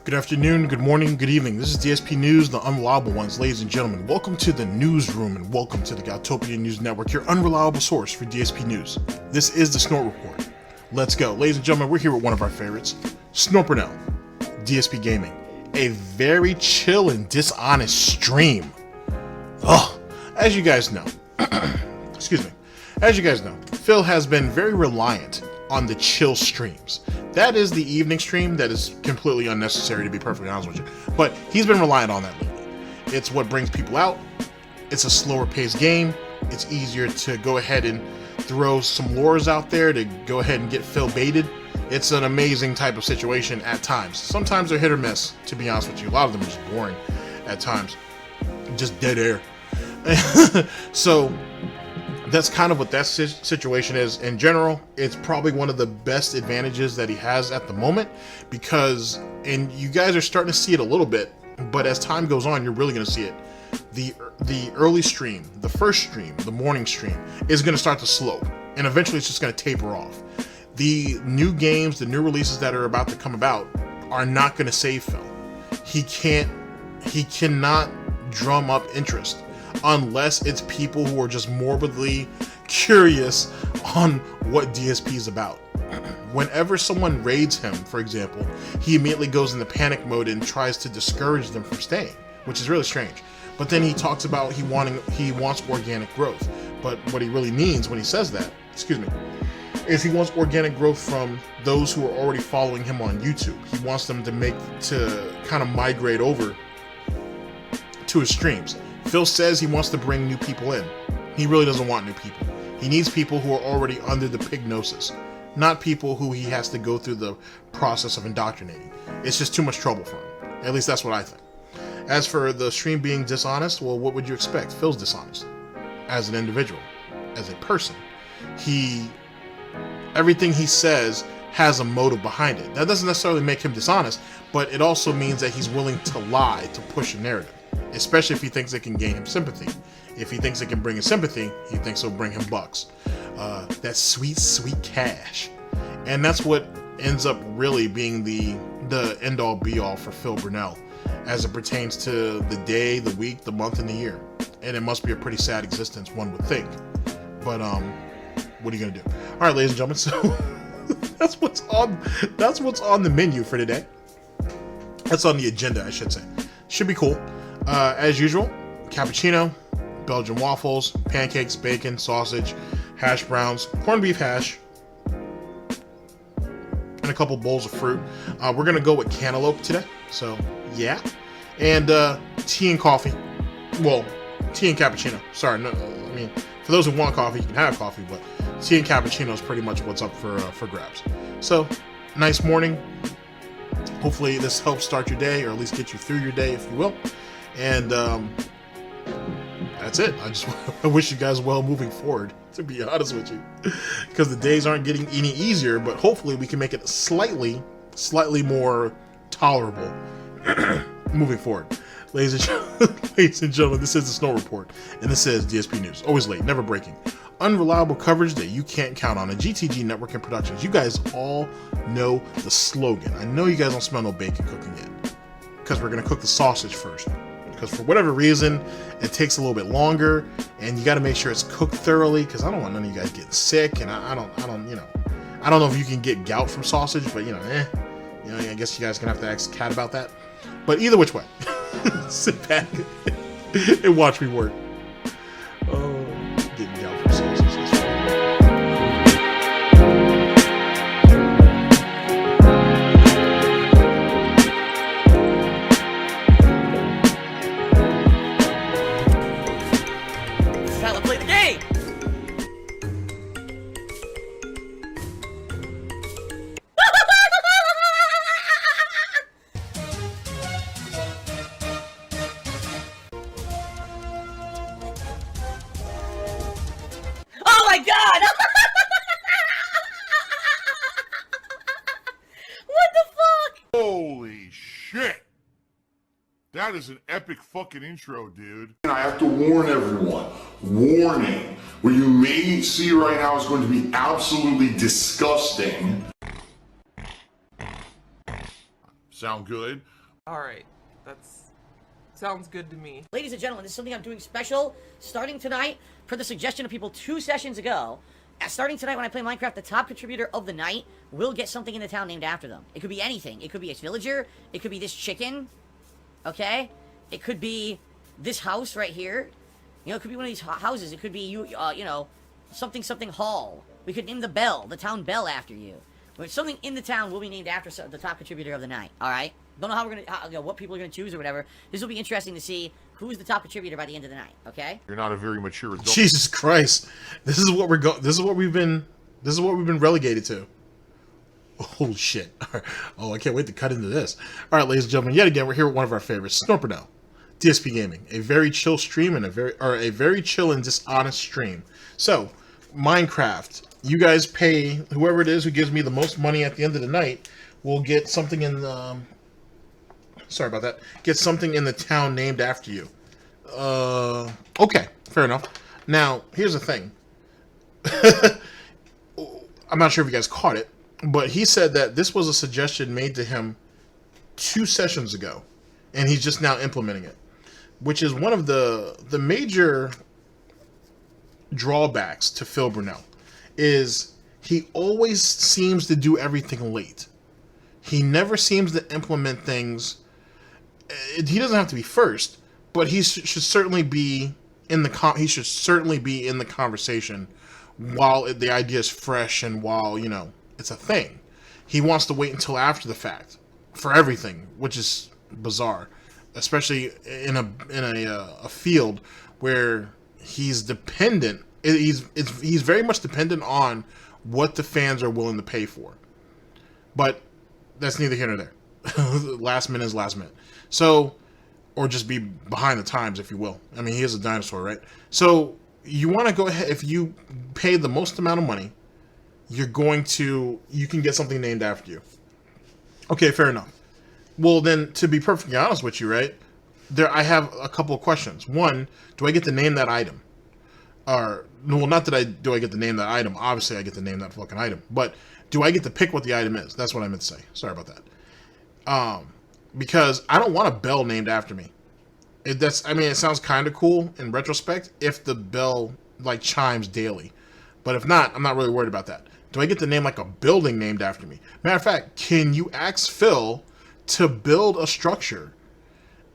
Good afternoon, good morning, good evening. This is DSP News, the unreliable ones. Ladies and gentlemen, welcome to the newsroom and welcome to the Goutopian News Network, your unreliable source for DSP News. This is the Snort Report. Let's go. Ladies and gentlemen, we're here with one of our favorites, Snort Burnell, Dspgaming. A very chill and dishonest stream. Ugh. As you guys know, excuse me, as you guys know, Phil has been very reliant on the chill streams. That is the evening stream that is completely unnecessary, to be perfectly honest with you. But he's been reliant on that lately. It's what brings people out. It's a slower paced game. It's easier to go ahead and throw some lures out there to go ahead and get Phil baited. It's an amazing type of situation at times. Sometimes they're hit or miss, to be honest with you. A lot of them are just boring at times. Just dead air. So that's kind of what that situation is. In general, it's probably one of the best advantages that he has at the moment, because, and you guys are starting to see it a little bit, but as time goes on, you're really going to see it. The early stream, the first stream, the morning stream is going to start to slope, and eventually it's just going to taper off. The new games, the new releases that are about to come about are not going to save Phil. He cannot drum up interest unless it's people who are just morbidly curious on what DSP is about. Whenever someone raids him, for example, he immediately goes into panic mode and tries to discourage them from staying, which is really strange. But then he talks about he wants organic growth. But what he really means when he says that, is he wants organic growth from those who are already following him on YouTube. He wants them to kind of migrate over to his streams. Phil says he wants to bring new people in. He really doesn't want new people. He needs people who are already under the pignosis, not people who he has to go through the process of indoctrinating. It's just too much trouble for him. At least that's what I think. As for the stream being dishonest, well, what would you expect? Phil's dishonest. As an individual, as a person. Everything he says has a motive behind it. That doesn't necessarily make him dishonest, but it also means that he's willing to lie to push a narrative. Especially if he thinks it can gain him sympathy. If he thinks it can bring him sympathy, he thinks it'll bring him bucks. That sweet, sweet cash. And that's what ends up really being the end-all be-all for Phil Burnell as it pertains to the day, the week, the month, and the year. And it must be a pretty sad existence, one would think. But what are you gonna do? All right, ladies and gentlemen, so that's what's on the menu for today. That's on the agenda, I should say. Should be cool. As usual, cappuccino, Belgian waffles, pancakes, bacon, sausage, hash browns, corned beef hash, and a couple bowls of fruit. We're going to go with cantaloupe today, so yeah. And tea and coffee. Well, tea and cappuccino. Sorry, no, I mean, for those who want coffee, you can have coffee, but tea and cappuccino is pretty much what's up for grabs. So, nice morning. Hopefully this helps start your day, or at least get you through your day, if you will. And that's it. I wish you guys well moving forward, to be honest with you, because the days aren't getting any easier, but hopefully we can make it slightly more tolerable moving forward. Ladies and gentlemen, this is the Snort Report, and this is DSP News. Always late, never breaking. Unreliable coverage that you can't count on. A GTG Network and Productions. You guys all know the slogan. I know you guys don't smell no bacon cooking yet, because we're going to cook the sausage first. Because for whatever reason, it takes a little bit longer, and you got to make sure it's cooked thoroughly, because I don't want none of you guys getting sick, and I don't know if you can get gout from sausage, but I guess you guys gonna have to ask Cat about that. But either which way, sit back and watch me work. Oh, getting gout from sausage. Holy shit! That is an epic fucking intro, dude. And I have to warn everyone, warning, what you may see right now is going to be absolutely disgusting. Sound good? Alright, sounds good to me. Ladies and gentlemen, this is something I'm doing special starting tonight for the suggestion of people 2 sessions ago. Starting tonight when I play Minecraft, the top contributor of the night will get something in the town named after them. It could be anything. It could be a villager. It could be this chicken. Okay? It could be this house right here. You know, it could be one of these houses. It could be, you know, something hall. We could name the town bell after you. But something in the town will be named after the top contributor of the night. Alright? Don't know how we're gonna, what people are gonna choose or whatever. This will be interesting to see who's the top contributor by the end of the night, okay? You're not a very mature adult. Jesus Christ. This is what we've been relegated to. Oh shit. Oh, I can't wait to cut into this. Alright, ladies and gentlemen, yet again, we're here with one of our favorites, Snort Burnell. Dspgaming. A very chill stream and a very chill and dishonest stream. So, Minecraft. You guys pay whoever it is who gives me the most money at the end of the night will get something in the sorry about that. Get something in the town named after you. Okay, fair enough. Now, here's the thing. I'm not sure if you guys caught it, but he said that this was a suggestion made to him 2 sessions ago, and he's just now implementing it, which is one of the major drawbacks to Phil Burnell. Is he always seems to do everything late. He never seems to implement things. He doesn't have to be first, but he should certainly be in the conversation while the idea is fresh and while, you know, it's a thing. He wants to wait until after the fact for everything, which is bizarre, especially in a field where he's dependent. He's very much dependent on what the fans are willing to pay for. But that's neither here nor there. Last minute is last minute. So, or just be behind the times, if you will. I mean, he is a dinosaur, right? So, you want to go ahead, if you pay the most amount of money, you can get something named after you. Okay, fair enough. Well, then, to be perfectly honest with you, right, I have a couple of questions. One, do I get to name that item? Or, well, not that do I get to name that item. Obviously, I get to name that fucking item. But do I get to pick what the item is? That's what I meant to say. Sorry about that. Because I don't want a bell named after me. It sounds kind of cool in retrospect if the bell, like, chimes daily. But if not, I'm not really worried about that. Do I get to name, like, a building named after me? Matter of fact, can you ask Phil to build a structure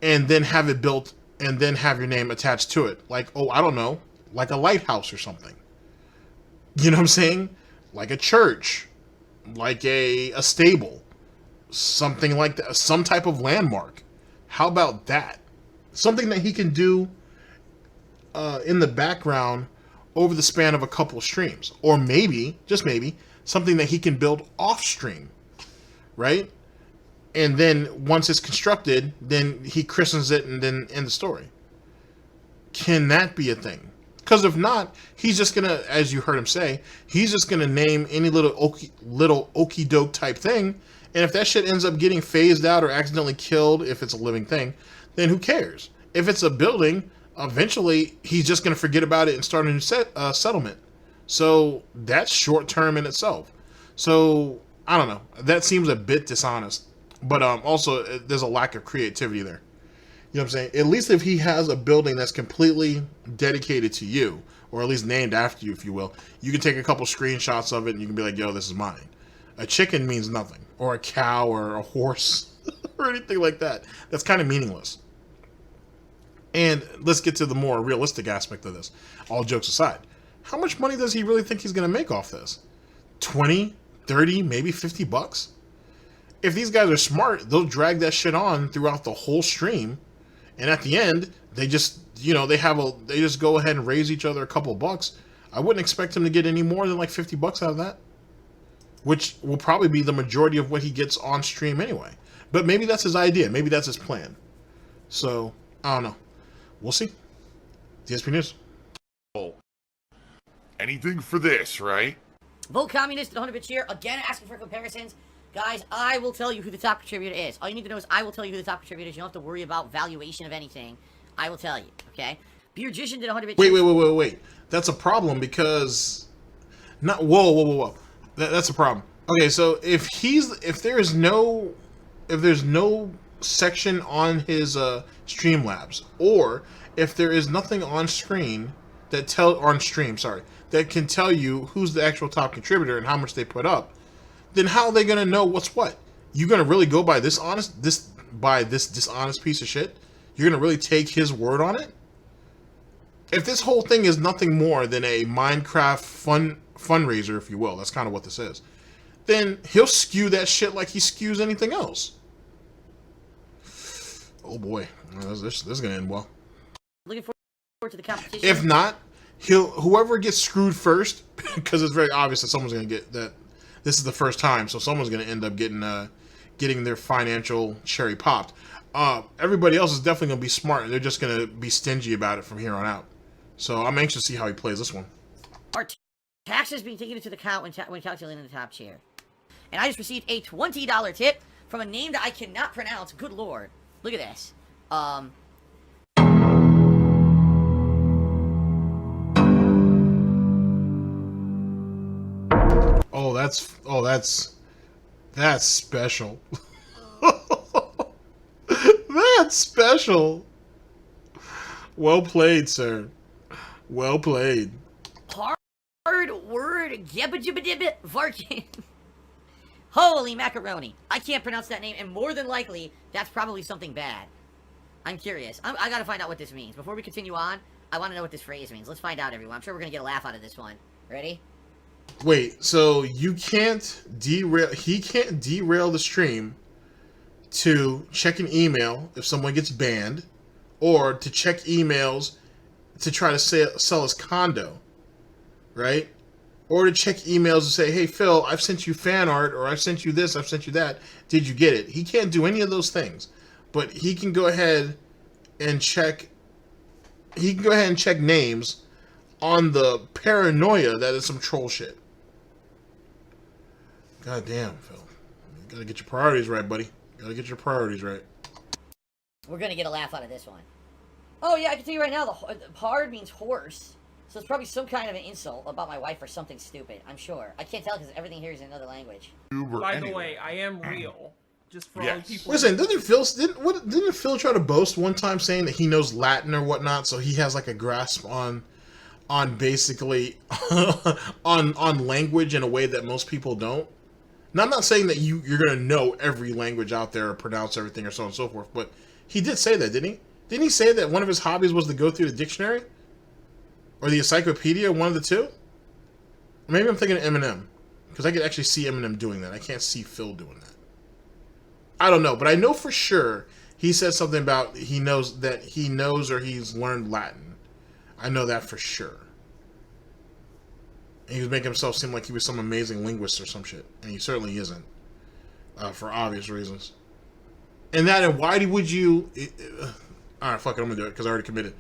and then have it built and then have your name attached to it? Like, oh, I don't know. Like a lighthouse or something. You know what I'm saying? Like a church. Like a stable. Something like that. Some type of landmark. How about that? Something that he can do in the background over the span of a couple of streams. Or maybe, just maybe, something that he can build off stream. Right? And then once it's constructed, then he christens it and then end the story. Can that be a thing? Because if not, he's just going to, as you heard him say, he's just going to name any little okey doke type thing. And if that shit ends up getting phased out or accidentally killed, if it's a living thing, then who cares? If it's a building, eventually he's just going to forget about it and start a new settlement. So that's short term in itself. So I don't know. That seems a bit dishonest. But also, there's a lack of creativity there. You know what I'm saying? At least if he has a building that's completely dedicated to you, or at least named after you, if you will, you can take a couple screenshots of it and you can be like, yo, this is mine. A chicken means nothing. Or a cow or a horse or anything like that. That's kind of meaningless. And let's get to the more realistic aspect of this. All jokes aside. How much money does he really think he's going to make off this? 20, 30, maybe 50 bucks? If these guys are smart, they'll drag that shit on throughout the whole stream. And at the end, they just, you know, they just go ahead and raise each other a couple bucks. I wouldn't expect him to get any more than like 50 bucks out of that. Which will probably be the majority of what he gets on stream anyway. But maybe that's his idea. Maybe that's his plan. So, I don't know. We'll see. DSP News. Oh. Anything for this, right? Vote Communist at 100 bits here. Again, asking for comparisons. Guys, I will tell you who the top contributor is. All you need to know is I will tell you who the top contributor is. You don't have to worry about valuation of anything. I will tell you, okay? Beergician did 100 bit. Wait. That's a problem because whoa. That's a problem. Okay, so if there's no section on his Streamlabs, or if there is nothing on screen that that can tell you who's the actual top contributor and how much they put up, then how are they gonna know what's what? You gonna really go by this dishonest piece of shit? You're gonna really take his word on it? If this whole thing is nothing more than a Minecraft fundraiser, if you will, that's kind of what this is, then he'll skew that shit like he skews anything else. Oh boy, this is gonna end well. Looking forward to the competition. If not, whoever gets screwed first, because it's very obvious that someone's gonna get that. This is the first time, so someone's gonna end up getting their financial cherry popped. Everybody else is definitely gonna be smart. They're just gonna be stingy about it from here on out. So I'm anxious to see how he plays this one. Our taxes being taken into account when calculating the top tier. And I just received a $20 tip from a name that I cannot pronounce. Good lord. Look at this. That's special. That's special. Well played, sir. Well played. Hard word. Varkin. Holy macaroni. I can't pronounce that name, and more than likely, that's probably something bad. I'm curious. I gotta find out what this means. Before we continue on, I want to know what this phrase means. Let's find out, everyone. I'm sure we're gonna get a laugh out of this one. Ready? Wait, so you can't he can't derail the stream to check an email if someone gets banned, or to check emails to try to sell his condo, right? Or to check emails and say, hey, Phil, I've sent you fan art, or I've sent you this, I've sent you that. Did you get it? He can't do any of those things, but he can go ahead and check names on the paranoia that is some troll shit. God damn, Phil. You gotta get your priorities right, buddy. Gotta get your priorities right. We're gonna get a laugh out of this one. Oh yeah, I can tell you right now, the hard means horse. So it's probably some kind of an insult about my wife or something stupid, I'm sure. I can't tell because everything here is in another language. By the way, I am real. Just for all people. Listen, didn't Phil try to boast one time saying that he knows Latin or whatnot, so he has like a grasp on basically on language in a way that most people don't? Now, I'm not saying that you're gonna know every language out there or pronounce everything or so on and so forth, but he did say that, didn't he? Didn't he say that one of his hobbies was to go through the dictionary? Or the encyclopedia, one of the two? Or maybe I'm thinking of Eminem. Because I could actually see Eminem doing that. I can't see Phil doing that. I don't know, but I know for sure he said something about he knows or he's learned Latin. I know that for sure. And he was making himself seem like he was some amazing linguist or some shit. And he certainly isn't. For obvious reasons. And why would you... Alright, fuck it, I'm gonna do it because I already committed.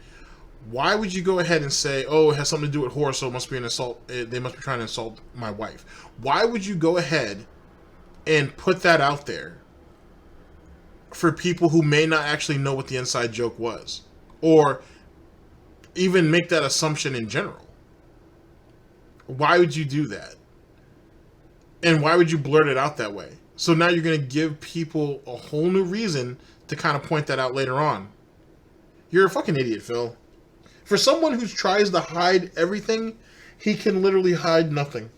Why would you go ahead and say, oh, it has something to do with horse, so it must be an insult, they must be trying to insult my wife? Why would you go ahead and put that out there for people who may not actually know what the inside joke was? Or even make that assumption in general? Why would you do that? And why would you blurt it out that way? So now you're going to give people a whole new reason to kind of point that out later on. You're a fucking idiot, Phil. For someone who tries to hide everything, he can literally hide nothing.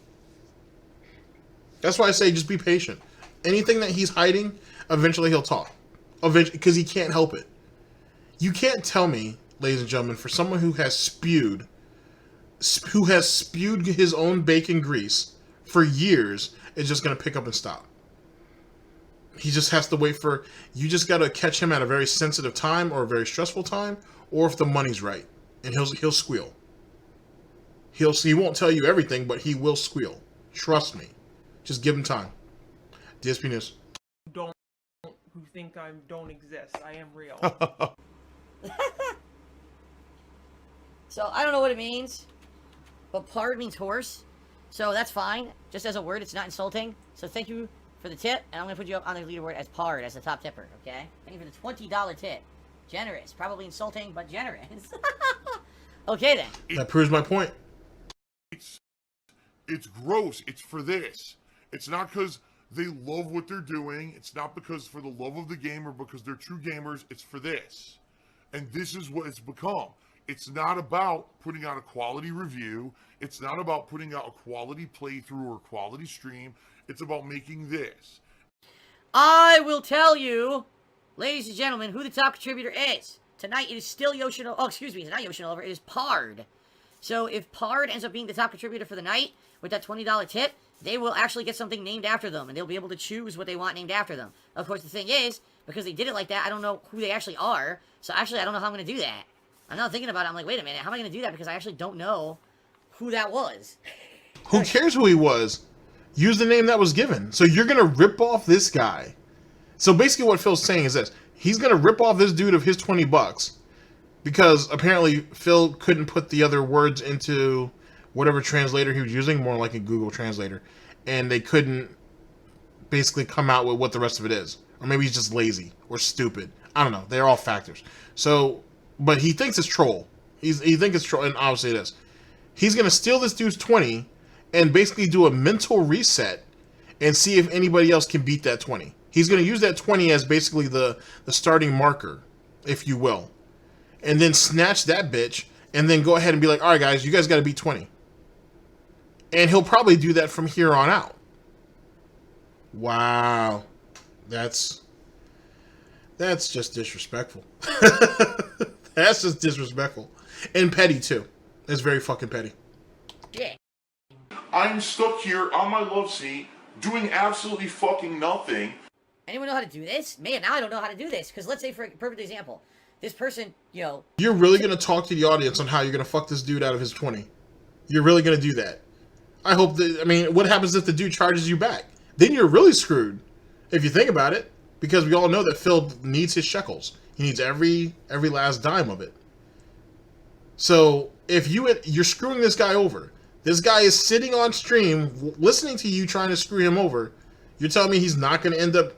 That's why I say just be patient. Anything that he's hiding, eventually he'll talk. Because he can't help it. You can't tell me, ladies and gentlemen, for someone who has spewed his own bacon grease for years, is just going to pick up and stop. He just has to wait for... You just got to catch him at a very sensitive time or a very stressful time, or if the money's right. And he'll squeal. He won't tell you everything, but he will squeal. Trust me. Just give him time. DSP News. Who think I don't exist. I am real. So, I don't know what it means, but pard means horse. So, that's fine. Just as a word, it's not insulting. So, thank you for the tip, and I'm gonna put you up on the leaderboard as Pard, as the top tipper, okay? Thank you for the $20 tip. Generous. Probably insulting, but generous. Okay, then. That proves my point. It's gross. It's for this. It's not because they love what they're doing. It's not because for the love of the game or because they're true gamers. It's for this. And this is what it's become. It's not about putting out a quality review. It's not about putting out a quality playthrough or quality stream. It's about making this. I will tell you, ladies and gentlemen, who the top contributor is. Tonight it is still Yoshino. Oh, excuse me, it's not Yoshinover. It is Pard. So if Pard ends up being the top contributor for the night with that $20 tip, they will actually get something named after them, and they'll be able to choose what they want named after them. Of course, the thing is, because they did it like that, I don't know who they actually are. So actually, I don't know how I'm going to do that. I'm not thinking about it. I'm like, wait a minute, how am I going to do that? Because I actually don't know who that was. Who cares who he was? Use the name that was given. So you're going to rip off this guy. So basically what Phil's saying is this. He's going to rip off this dude of his $20 because apparently Phil couldn't put the other words into whatever translator he was using, more like a Google translator, and they couldn't basically come out with what the rest of it is. Or maybe he's just lazy or stupid. I don't know. They're all factors. So, but he thinks it's troll. He thinks it's troll, and obviously it is. He's going to steal this dude's 20 and basically do a mental reset and see if anybody else can beat that 20. He's going to use that 20 as basically the starting marker, if you will. And then snatch that bitch and then go ahead and be like, all right, guys, you guys got to beat 20. And he'll probably do that from here on out. Wow. That's just disrespectful. That's just disrespectful. And petty, too. It's very fucking petty. Yeah. I'm stuck here on my love seat doing absolutely fucking nothing. Anyone know how to do this? Man, now I don't know how to do this. Because let's say, for a perfect example, this person, you know... You're really going to talk to the audience on how you're going to fuck this dude out of his 20. You're really going to do that. I hope that... I mean, what happens if the dude charges you back? Then you're really screwed, if you think about it. Because we all know that Phil needs his shekels. He needs every last dime of it. So, if you're screwing this guy over... This guy is sitting on stream, listening to you trying to screw him over. You're telling me he's not going to end up,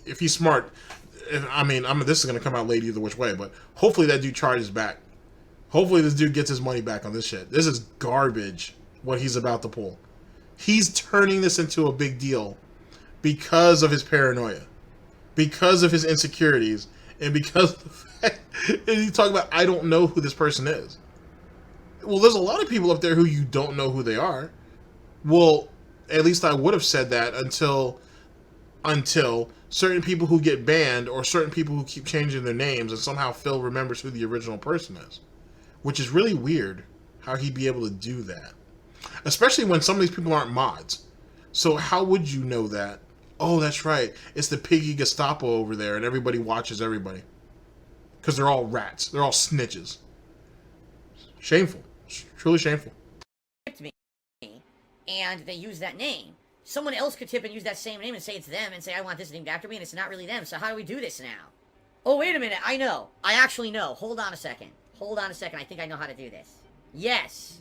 if he's smart. This is going to come out late either which way, but hopefully that dude charges back. Hopefully this dude gets his money back on this shit. This is garbage, what he's about to pull. He's turning this into a big deal because of his paranoia, because of his insecurities, and because of the fact, and you talk about, I don't know who this person is. Well, there's a lot of people up there who you don't know who they are. Well, at least I would have said that until certain people who get banned or certain people who keep changing their names and somehow Phil remembers who the original person is. Which is really weird how he'd be able to do that. Especially when some of these people aren't mods. So how would you know that? Oh, that's right. It's the piggy Gestapo over there and everybody watches everybody. Because they're all rats. They're all snitches. Shameful. Truly shameful. Tipped me, and they use that name. Someone else could tip and use that same name and say it's them and say, I want this named after me, and it's not really them. So how do we do this now? Oh, wait a minute. I know. I actually know. Hold on a second. I think I know how to do this. Yes.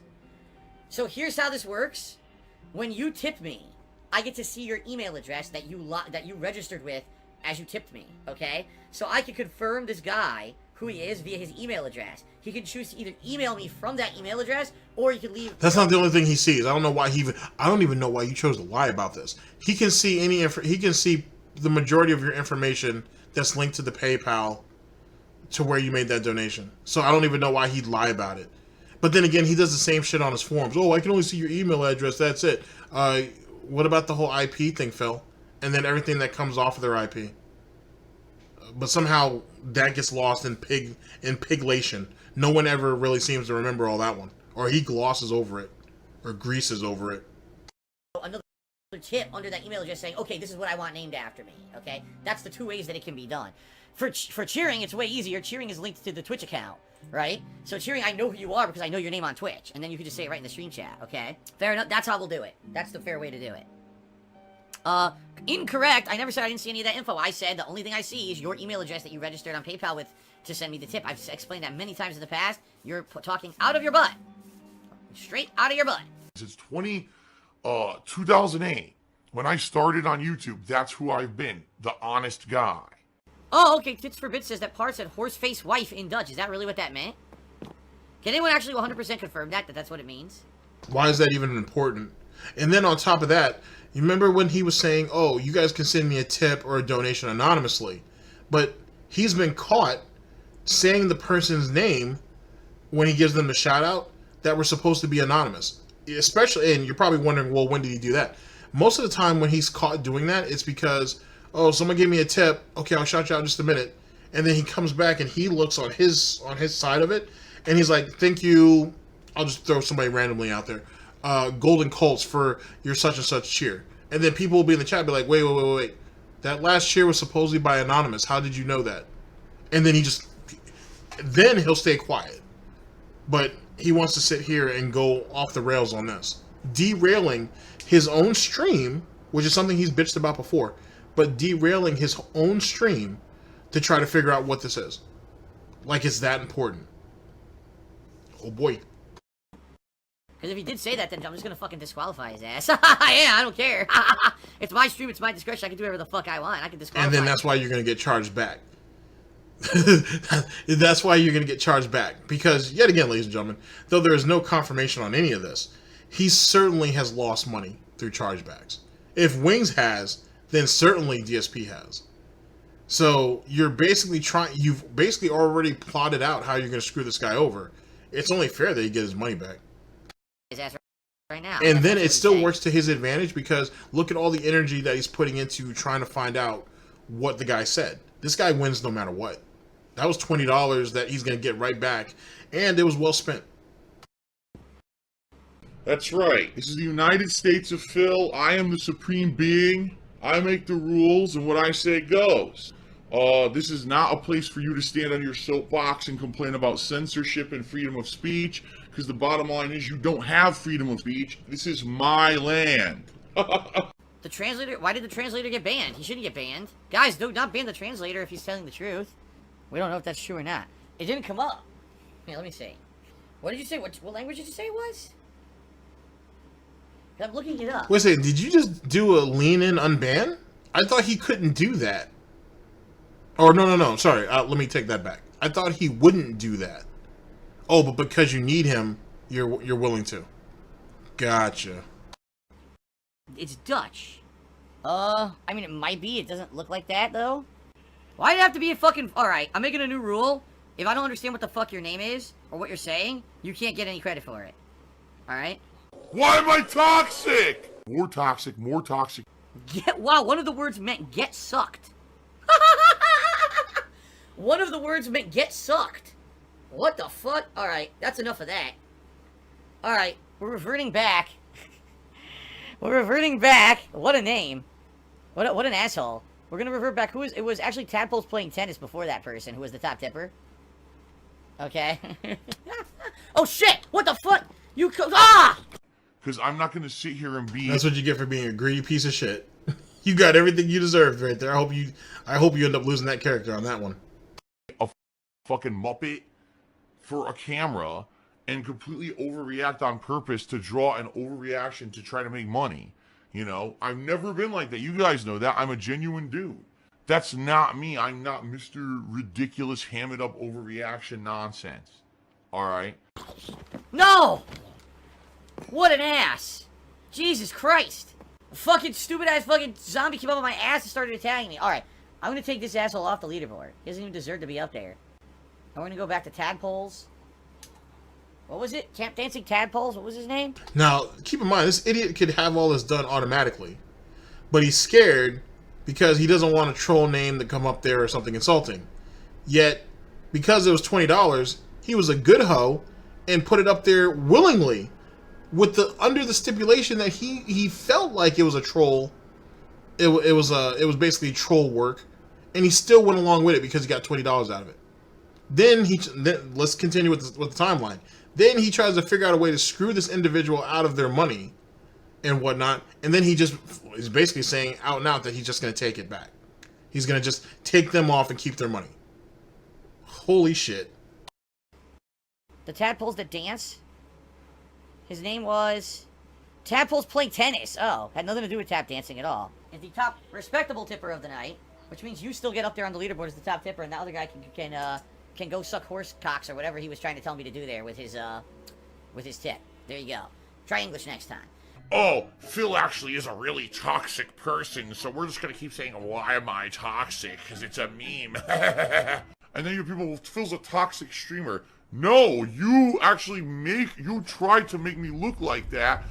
So here's how this works. When you tip me, I get to see your email address that you registered with as you tipped me, okay? So I can confirm this guy who he is via his email address. He can choose to either email me from that email address, or he could leave... That's not the only thing he sees. I don't know why I don't even know why you chose to lie about this. He can see he can see the majority of your information that's linked to the PayPal to where you made that donation. So I don't even know why he'd lie about it. But then again, he does the same shit on his forums. Oh, I can only see your email address, that's it. What about the whole IP thing, Phil? And then everything that comes off of their IP. But somehow that gets lost in piglation. No one ever really seems to remember all that one. Or he glosses over it. Or greases over it. Another tip under that email address saying, okay, this is what I want named after me. Okay? That's the two ways that it can be done. For cheering, it's way easier. Cheering is linked to the Twitch account, right? So cheering, I know who you are because I know your name on Twitch. And then you can just say it right in the stream chat, okay? Fair enough. That's how we'll do it. That's the fair way to do it. Incorrect. I never said I didn't see any of that info. I said the only thing I see is your email address that you registered on PayPal with to send me the tip. I've explained that many times in the past. You're talking out of your butt. Straight out of your butt. It's 2008. When I started on YouTube, that's who I've been, the honest guy. Oh, okay. Tits for Bit says that Par said horse-face wife in Dutch. Is that really what that meant? Can anyone actually 100% confirm that that's what it means? Why is that even important? And then on top of that, you remember when he was saying, oh, you guys can send me a tip or a donation anonymously. But he's been caught saying the person's name when he gives them the shout out that were supposed to be anonymous. Especially, and you're probably wondering, well, when did he do that? Most of the time when he's caught doing that, it's because, oh, someone gave me a tip. Okay, I'll shout you out in just a minute. And then he comes back and he looks on his side of it. And he's like, thank you. I'll just throw somebody randomly out there. Golden Colts for your such and such cheer. And then people will be in the chat be like, wait. That last cheer was supposedly by Anonymous. How did you know that? And then then he'll stay quiet. But he wants to sit here and go off the rails on this. Derailing his own stream, which is something he's bitched about before, but derailing his own stream to try to figure out what this is. Like it's that important. Oh boy. Because if he did say that, then I'm just gonna fucking disqualify his ass. Yeah, I don't care. It's my stream, it's my discretion. I can do whatever the fuck I want. I can disqualify. And then that's why you're gonna get charged back. That's why you're gonna get charged back. Because, yet again, ladies and gentlemen, though there is no confirmation on any of this, he certainly has lost money through chargebacks. If Wings has, then certainly DSP has. So you've basically already plotted out how you're gonna screw this guy over. It's only fair that he get his money back. his ass right now. And then it still works to his advantage because look at all the energy that he's putting into trying to find out what the guy said. This guy wins no matter what. That was $20 that he's going to get right back, and it was well spent. That's right. This is the United States of Phil. I am the supreme being. I make the rules, and what I say goes. This is not a place for you to stand on your soapbox and complain about censorship and freedom of speech, because the bottom line is you don't have freedom of speech. This is my land. The translator, why did the translator get banned? He shouldn't get banned. Guys, do not ban the translator if he's telling the truth. We don't know if that's true or not. It didn't come up. Here, let me see. What did you say? What language did you say it was? I'm looking it up. Wait a second, did you just do a lean in unban? I thought he couldn't do that. Or no, sorry, let me take that back. I thought he wouldn't do that. Oh, but because you need him, you're willing to. Gotcha. It's Dutch. I mean, it might be. It doesn't look like that, though. Why'd it have to be a fucking... Alright, I'm making a new rule. If I don't understand what the fuck your name is, or what you're saying, you can't get any credit for it. Alright? Why am I toxic? More toxic, more toxic. Wow, one of the words meant get sucked. One of the words meant get sucked. What the fuck? Alright, that's enough of that. Alright, we're reverting back. We're reverting back. What a name. What an asshole. We're gonna revert back. It was actually Tadpoles playing tennis before that person who was the top tipper. Okay. Oh shit! What the fuck? Because I'm not gonna sit here and be... That's what you get for being a greedy piece of shit. You got everything you deserved right there. I hope you end up losing that character on that one. A fucking Muppet for a camera and completely overreact on purpose to draw an overreaction to try to make money. You know, I've never been like that. You guys know that. I'm a genuine dude. That's not me. I'm not Mr. Ridiculous, ham it up overreaction nonsense. Alright? No! What an ass! Jesus Christ! A fucking stupid ass fucking zombie came up on my ass and started attacking me. Alright, I'm gonna take this asshole off the leaderboard. He doesn't even deserve to be up there. And we're gonna go back to Tadpoles. What was it? Camp Dancing Tadpoles? What was his name? Now, keep in mind, this idiot could have all this done automatically. But he's scared because he doesn't want a troll name to come up there or something insulting. Yet, because it was $20, he was a good hoe and put it up there willingly. With under the stipulation that he felt like it was a troll. It was basically troll work. And he still went along with it because he got $20 out of it. Then let's continue with the timeline. Then he tries to figure out a way to screw this individual out of their money and whatnot. And then he just is basically saying out and out that he's just going to take it back. He's going to just take them off and keep their money. Holy shit. The Tadpoles that dance? His name was... Tadpole's playing tennis. Oh, had nothing to do with tap dancing at all. Is the top respectable tipper of the night, which means you still get up there on the leaderboard as the top tipper, and the other guy can go suck horse cocks or whatever he was trying to tell me to do there with his tip. There you go. Try English next time. Oh, Phil actually is a really toxic person, so we're just gonna keep saying, why am I toxic? Because it's a meme. And then you people, well, Phil's a toxic streamer. No, you tried to make me look like that.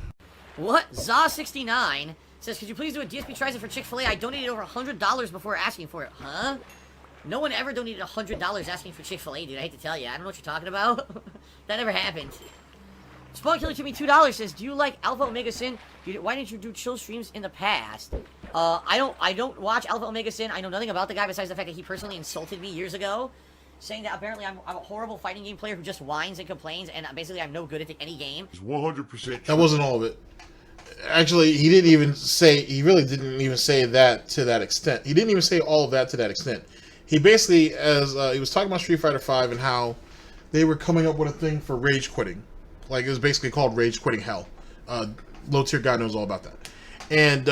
What? Za69 says, could you please do a DSP tries it for Chick-fil-A? I donated over $100 before asking for it. Huh? No one ever donated $100 asking for Chick-fil-A, dude. I hate to tell you. I don't know what you're talking about. That never happened. Spawn Killer to me $2 says, do you like Alpha Omega Sin? Why didn't you do chill streams in the past? I don't watch Alpha Omega Sin. I know nothing about the guy besides the fact that he personally insulted me years ago, saying that apparently I'm a horrible fighting game player who just whines and complains, and basically I'm no good at any game. It's 100%. That wasn't all of it. Actually, he really didn't even say that to that extent. He didn't even say all of that to that extent. He basically, he was talking about Street Fighter V and how they were coming up with a thing for rage quitting. Like, it was basically called Rage Quitting Hell. Low tier guy knows all about that. And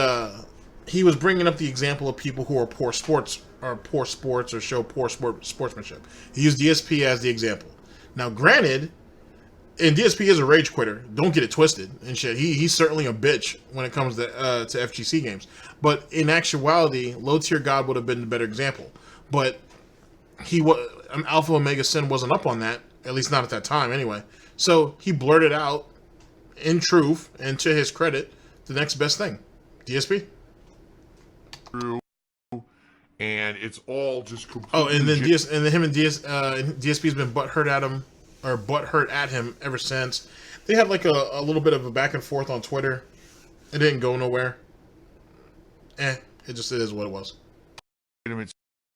he was bringing up the example of people who are poor sports or show poor sportsmanship. He used DSP as the example. Now, granted, and DSP is a rage quitter. Don't get it twisted and shit. He's certainly a bitch when it comes to FGC games. But in actuality, Low Tier God would have been the better example. But Alpha Omega Sin wasn't up on that, at least not at that time anyway. So he blurted out, in truth, and to his credit, the next best thing. DSP. And it's all just completely... Oh, and then DSP's been butthurt at him ever since. They had like a little bit of a back and forth on Twitter. It didn't go nowhere. It is what it was.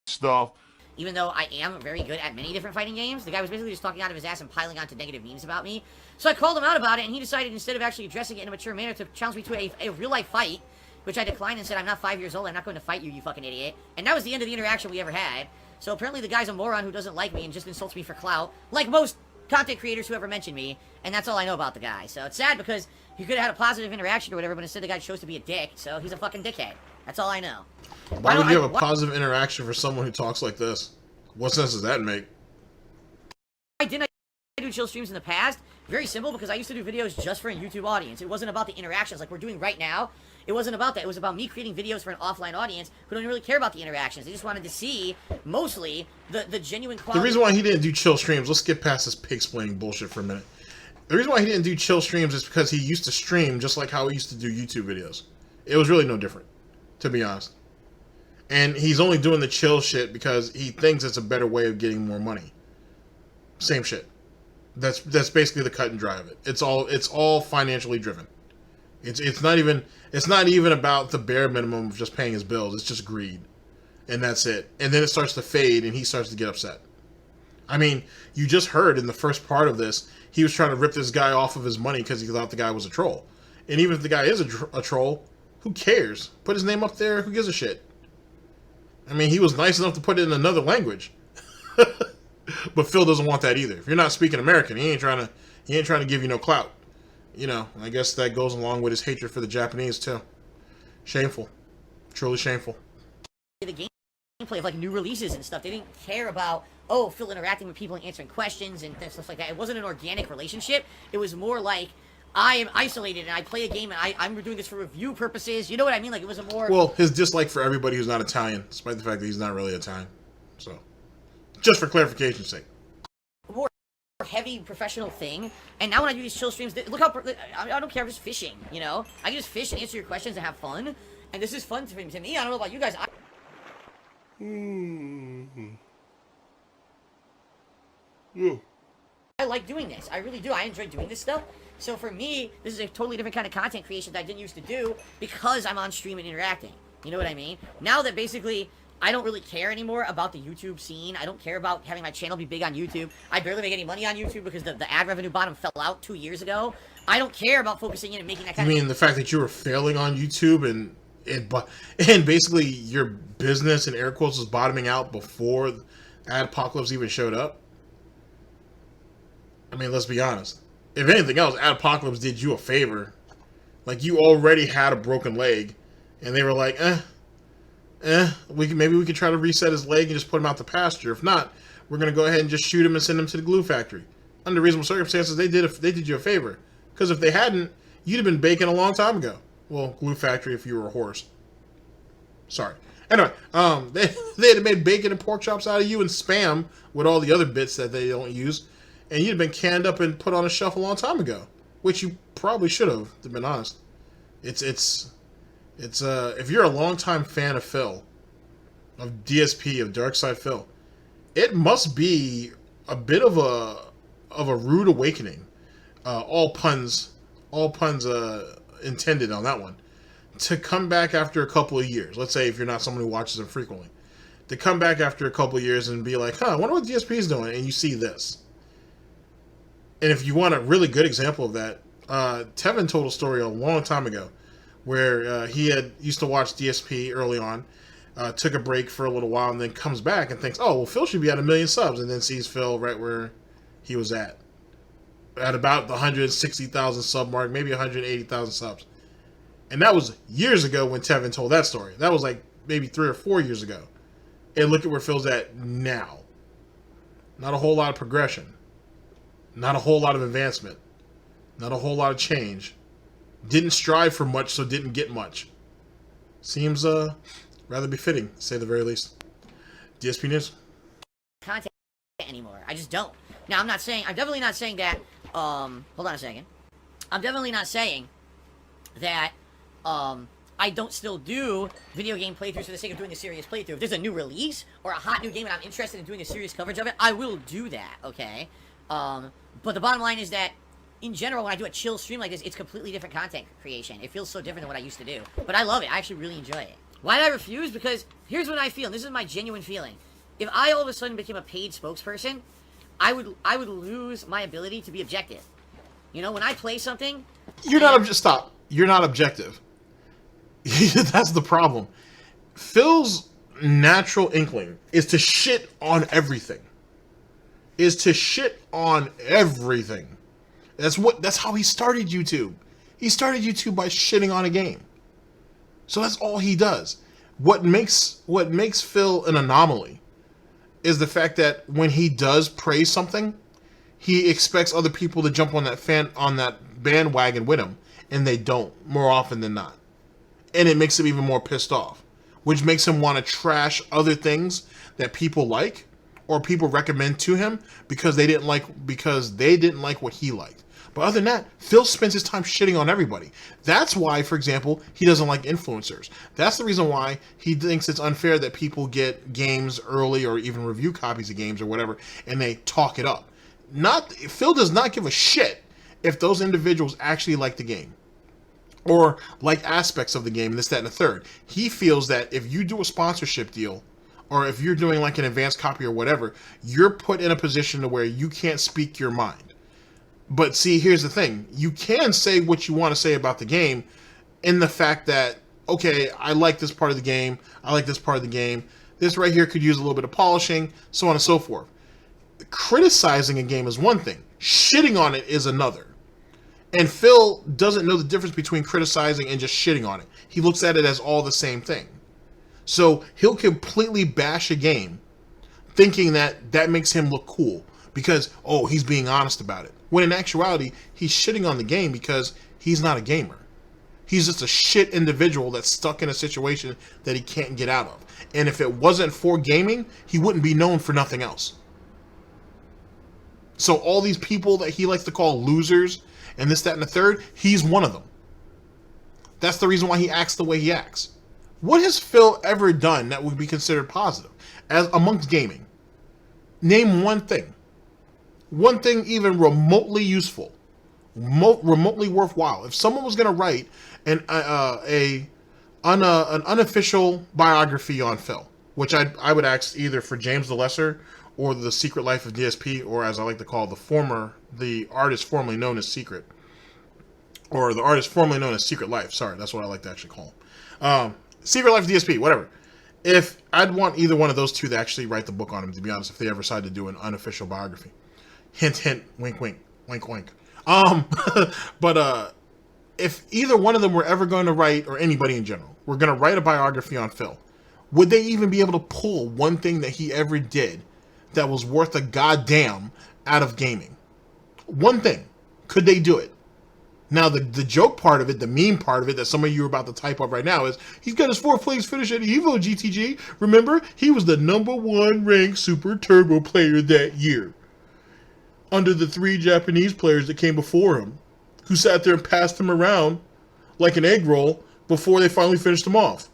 Stuff. Even though I am very good at many different fighting games, the guy was basically just talking out of his ass and piling onto negative memes about me. So I called him out about it, and he decided instead of actually addressing it in a mature manner to challenge me to a real-life fight, which I declined and said, I'm not 5 years old, I'm not going to fight you, you fucking idiot. And that was the end of the interaction we ever had. So apparently the guy's a moron who doesn't like me and just insults me for clout, like most content creators who ever mentioned me, and that's all I know about the guy. So it's sad because he could have had a positive interaction or whatever, but instead the guy chose to be a dick, so he's a fucking dickhead. That's all I know. Why would you have a positive interaction for someone who talks like this? What sense does that make? Why didn't I do chill streams in the past? Very simple, because I used to do videos just for a YouTube audience. It wasn't about the interactions like we're doing right now. It wasn't about that. It was about me creating videos for an offline audience who don't really care about the interactions. They just wanted to see, mostly, the genuine quality. The reason why he didn't do chill streams, let's get past this pig-splaining bullshit for a minute. The reason why he didn't do chill streams is because he used to stream just like how he used to do YouTube videos. It was really no different, to be honest. And he's only doing the chill shit because he thinks it's a better way of getting more money. Same shit. That's basically the cut and dry of it. It's all financially driven. It's not even about the bare minimum of just paying his bills. It's just greed. And that's it. And then it starts to fade and he starts to get upset. I mean, you just heard in the first part of this, he was trying to rip this guy off of his money because he thought the guy was a troll. And even if the guy is a troll, who cares? Put his name up there, who gives a shit? I mean, he was nice enough to put it in another language. But Phil doesn't want that either. If you're not speaking American, he ain't trying to give you no clout. You know, I guess that goes along with his hatred for the Japanese too. Shameful. Truly shameful. The gameplay of like new releases and stuff. They didn't care about, oh, Phil interacting with people and answering questions and stuff like that. It wasn't an organic relationship. It was more like, I am isolated and I play a game and I'm doing this for review purposes. You know what I mean? Like, it was a more... Well, his dislike for everybody who's not Italian, despite the fact that he's not really Italian. So, just for clarification's sake. More heavy professional thing. And now when I do these chill streams, look how... I don't care, I'm just fishing, you know? I can just fish and answer your questions and have fun. And this is fun to me. I don't know about you guys. Yeah. I like doing this. I really do. I enjoy doing this stuff. So for me, this is a totally different kind of content creation that I didn't used to do because I'm on stream and interacting. You know what I mean? Now that basically I don't really care anymore about the YouTube scene. I don't care about having my channel be big on YouTube. I barely make any money on YouTube because the ad revenue bottom fell out 2 years ago. I don't care about focusing in and making that kind of... You mean the fact that you were failing on YouTube and basically your business in air quotes was bottoming out before Adpocalypse even showed up? I mean, let's be honest. If anything else, Adpocalypse did you a favor Like, you already had a broken leg, and they were like, maybe we could try to reset his leg and just put him out to pasture. If not, we're going to go ahead and just shoot him and send him to the glue factory. Under reasonable circumstances, they did you a favor. Because if they hadn't, you'd have been baking a long time ago. Well, glue factory if you were a horse. Sorry. Anyway, they'd have made bacon and pork chops out of you and Spam with all the other bits that they don't use. And you'd have been canned up and put on a shelf a long time ago. Which you probably should have, to be honest. It's if you're a longtime fan of Phil, of DSP, of DarkSidePhil, it must be a bit of a rude awakening. All puns intended on that one. To come back after a couple of years, let's say if you're not someone who watches them frequently, to come back after a couple of years and be like, I wonder what DSP is doing, and you see this. And if you want a really good example of that, Tevin told a story a long time ago where he used to watch DSP early on, took a break for a little while, and then comes back and thinks, oh, well, Phil should be at 1 million subs, and then sees Phil right where he was at about the 160,000 sub mark, maybe 180,000 subs. And that was years ago when Tevin told that story. That was like maybe 3 or 4 years ago. And look at where Phil's at now. Not a whole lot of progression. Not a whole lot of advancement. Not a whole lot of change. Didn't strive for much, so didn't get much. Seems rather befitting, to say the very least. DSP News. Content anymore. I just don't. Now, I'm definitely not saying that, hold on a second. I'm definitely not saying that, I don't still do video game playthroughs for the sake of doing a serious playthrough. If there's a new release, or a hot new game and I'm interested in doing a serious coverage of it, I will do that, okay? But the bottom line is that, in general, when I do a chill stream like this, it's completely different content creation. It feels so different than what I used to do. But I love it. I actually really enjoy it. Why did I refuse? Because here's what I feel, and this is my genuine feeling. If I all of a sudden became a paid spokesperson, I would lose my ability to be objective. You know, when I play something... Stop. You're not objective. That's the problem. Phil's natural inkling is to shit on everything. That's how he started YouTube. He started YouTube by shitting on a game. So that's all he does. What makes Phil an anomaly is the fact that when he does praise something, he expects other people to jump on that bandwagon with him, and they don't, more often than not. And it makes him even more pissed off, which makes him want to trash other things that people like or people recommend to him because they didn't like what he liked. But other than that, Phil spends his time shitting on everybody. That's why, for example, he doesn't like influencers. That's the reason why he thinks it's unfair that people get games early or even review copies of games or whatever, and they talk it up. Phil does not give a shit if those individuals actually like the game or like aspects of the game, this, that, and the third. He feels that if you do a sponsorship deal or if you're doing like an advanced copy or whatever, you're put in a position to where you can't speak your mind. But see, here's the thing. You can say what you want to say about the game in the fact that, okay, I like this part of the game. I like this part of the game. This right here could use a little bit of polishing, so on and so forth. Criticizing a game is one thing. Shitting on it is another. And Phil doesn't know the difference between criticizing and just shitting on it. He looks at it as all the same thing. So he'll completely bash a game thinking that makes him look cool because, oh, he's being honest about it. When in actuality, he's shitting on the game because he's not a gamer. He's just a shit individual that's stuck in a situation that he can't get out of. And if it wasn't for gaming, he wouldn't be known for nothing else. So all these people that he likes to call losers and this, that, and the third, he's one of them. That's the reason why he acts the way he acts. What has Phil ever done that would be considered positive as amongst gaming? Name one thing. One thing even remotely useful, remotely worthwhile. If someone was going to write an unofficial biography on Phil, which I would ask either for James the Lesser or The Secret Life of DSP, or as I like to call the artist formerly known as Secret, or the artist formerly known as Secret Life. Sorry, that's what I like to actually call him. Secret Life of DSP, whatever. If I'd want either one of those two to actually write the book on him, to be honest, if they ever decided to do an unofficial biography. Hint, hint, wink, wink, wink, wink. But if either one of them were ever going to write, or anybody in general, were going to write a biography on Phil, would they even be able to pull one thing that he ever did that was worth a goddamn out of gaming? One thing. Could they do it? Now, the joke part of it, the meme part of it that some of you are about to type up right now is, he's got his 4th place finish at EVO, GTG. Remember, he was the #1 ranked Super Turbo player that year. Under the 3 Japanese players that came before him, who sat there and passed him around like an egg roll before they finally finished him off.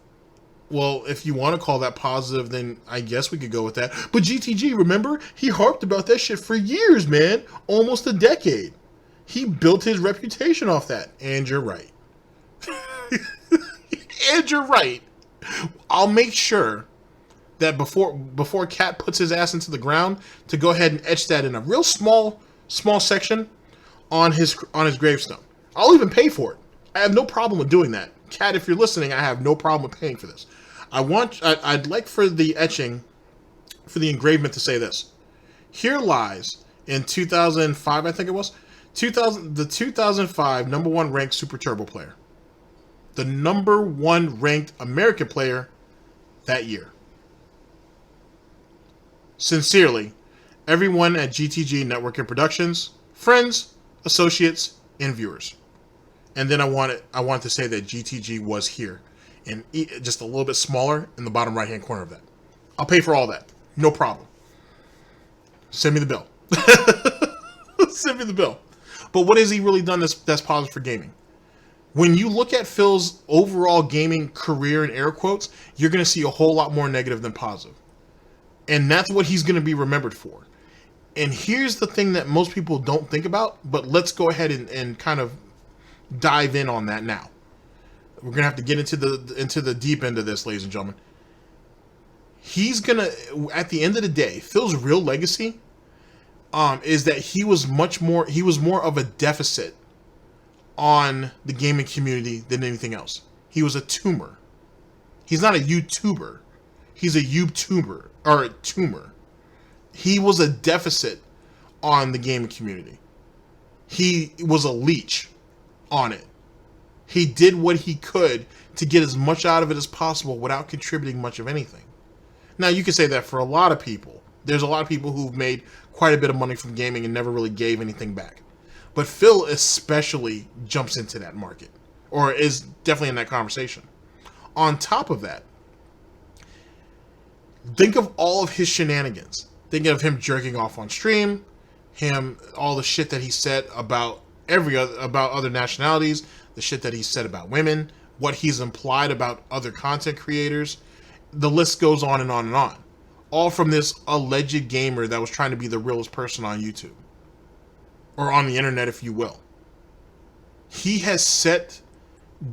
Well, if you want to call that positive, then I guess we could go with that. But GTG, remember, he harped about that shit for years, man. Almost a decade. He built his reputation off that. And you're right. And you're right. I'll make sure that before Cat puts his ass into the ground, to go ahead and etch that in a real small section on his gravestone. I'll even pay for it. I have no problem with doing that. Cat, if you're listening, I have no problem with paying for this. I'd like for the etching, for the engravement to say this. Here lies, in 2005, I think it was, the 2005 #1 ranked Super Turbo player. The #1 ranked American player that year. Sincerely, everyone at GTG Network and Productions, friends, associates, and viewers. And then I want to say that GTG was here, and just a little bit smaller in the bottom right-hand corner of that. I'll pay for all that. No problem. Send me the bill. Send me the bill. But what has he really done that's positive for gaming? When you look at Phil's overall gaming career, in air quotes, you're going to see a whole lot more negative than positive. And that's what he's going to be remembered for. And here's the thing that most people don't think about, but let's go ahead and kind of dive in on that now. We're going to have to get into the deep end of this, ladies and gentlemen. He's going to, at the end of the day, Phil's real legacy is that he was more of a deficit on the gaming community than anything else. He was a tumor. He's not a YouTuber. He's a YouTuber, or a tumor. He was a deficit on the gaming community. He was a leech on it. He did what he could to get as much out of it as possible without contributing much of anything. Now, you can say that for a lot of people. There's a lot of people who've made quite a bit of money from gaming and never really gave anything back. But Phil especially jumps into that market, or is definitely in that conversation. On top of that, think of all of his shenanigans. Think of him jerking off on stream, all the shit that he said about about other nationalities, the shit that he said about women, what he's implied about other content creators. The list goes on and on and on. All from this alleged gamer that was trying to be the realest person on YouTube. Or on the internet, if you will. He has set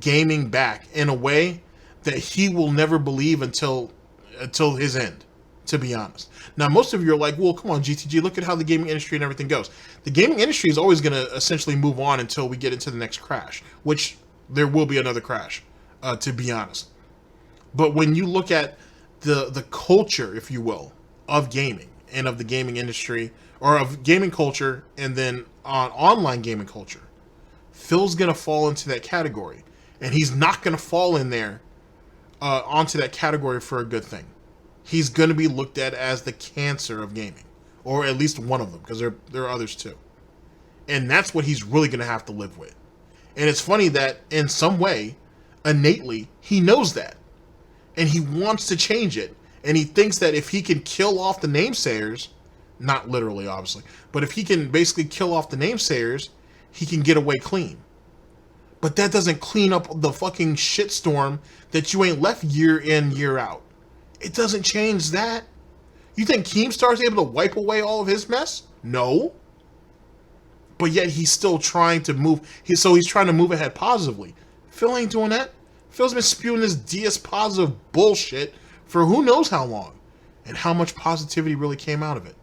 gaming back in a way that he will never believe until his end, to be honest. Now, most of you are like, well, come on, GTG, look at how the gaming industry and everything goes. The gaming industry is always going to essentially move on until we get into the next crash, which there will be another crash, to be honest. But when you look at the culture, if you will, of gaming and of the gaming industry, or of gaming culture, and then on online gaming culture, Phil's going to fall into that category. And he's not going to fall in there onto that category for a good thing. He's going to be looked at as the cancer of gaming, or at least one of them, because there are others too. And that's what he's really going to have to live with. And it's funny that in some way, innately, he knows that. And he wants to change it. And he thinks that if he can kill off the namesayers, not literally, obviously, but if he can basically kill off the namesayers, he can get away clean. But that doesn't clean up the fucking shitstorm that you ain't left year in, year out. It doesn't change that. You think Keemstar's able to wipe away all of his mess? No. But yet he's still trying to move. So he's trying to move ahead positively. Phil ain't doing that. Phil's been spewing this DS positive bullshit for who knows how long. And how much positivity really came out of it.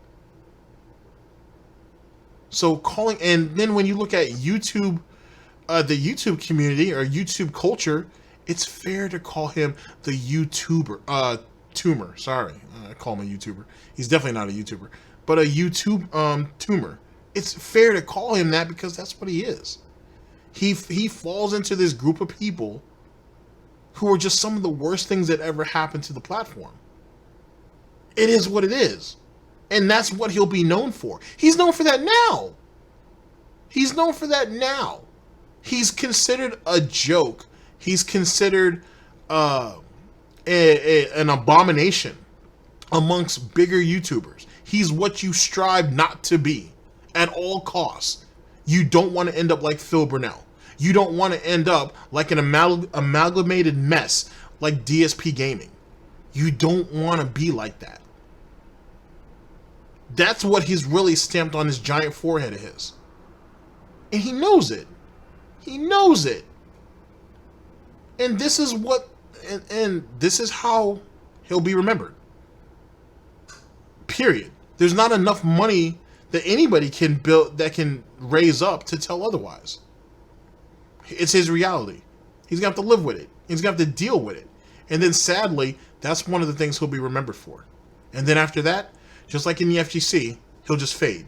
So and then when you look at YouTube, the YouTube community or YouTube culture, it's fair to call him the YouTuber, tumor. Sorry, I call him a YouTuber. He's definitely not a YouTuber, but a YouTube tumor. It's fair to call him that because that's what he is. He falls into this group of people who are just some of the worst things that ever happened to the platform. It is what it is. And that's what he'll be known for. He's known for that now. He's known for that now. He's considered a joke. He's considered an abomination amongst bigger YouTubers. He's what you strive not to be at all costs. You don't want to end up like Phil Burnell. You don't want to end up like an amalgamated mess like Dspgaming. You don't want to be like that. That's what he's really stamped on his giant forehead of his. And he knows it. He knows it. And this is what, and this is how he'll be remembered. Period. There's not enough money that anybody can build, that can raise up to tell otherwise. It's his reality. He's going to have to live with it. He's going to have to deal with it. And then sadly, that's one of the things he'll be remembered for. And then after that, just like in the FGC, he'll just fade.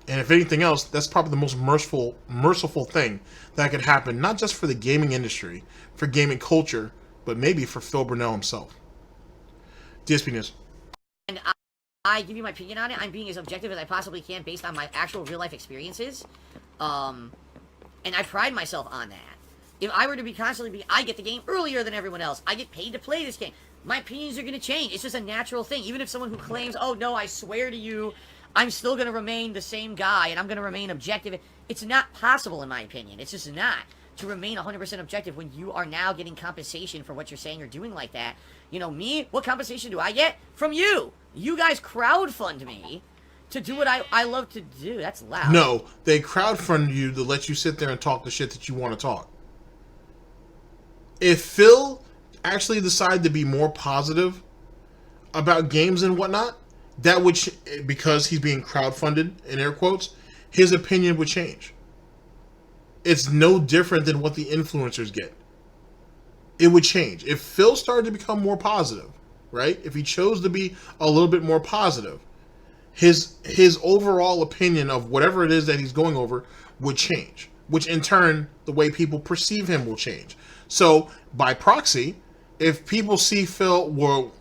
And if anything else, that's probably the most merciful thing that could happen, not just for the gaming industry, for gaming culture, but maybe for Phil Burnell himself. DSP News. And I give you my opinion on it. I'm being as objective as I possibly can based on my actual real-life experiences. And I pride myself on that. If I were to be constantly I get the game earlier than everyone else. I get paid to play this game. My opinions are going to change. It's just a natural thing. Even if someone who claims, oh, no, I swear to you, I'm still going to remain the same guy and I'm going to remain objective. It's not possible, in my opinion. It's just not to remain 100% objective when you are now getting compensation for what you're saying or doing like that. You know, me, what compensation do I get? From you. You guys crowdfund me to do what I love to do. That's loud. No, they crowdfund you to let you sit there and talk the shit that you want to talk. If Phil actually decided to be more positive about games and whatnot, that would, because he's being crowdfunded, in air quotes, his opinion would change. It's no different than what the influencers get. It would change. If Phil started to become more positive, right? If he chose to be a little bit more positive, his overall opinion of whatever it is that he's going over would change, which in turn, the way people perceive him will change. So, by proxy, if people see Phil, well,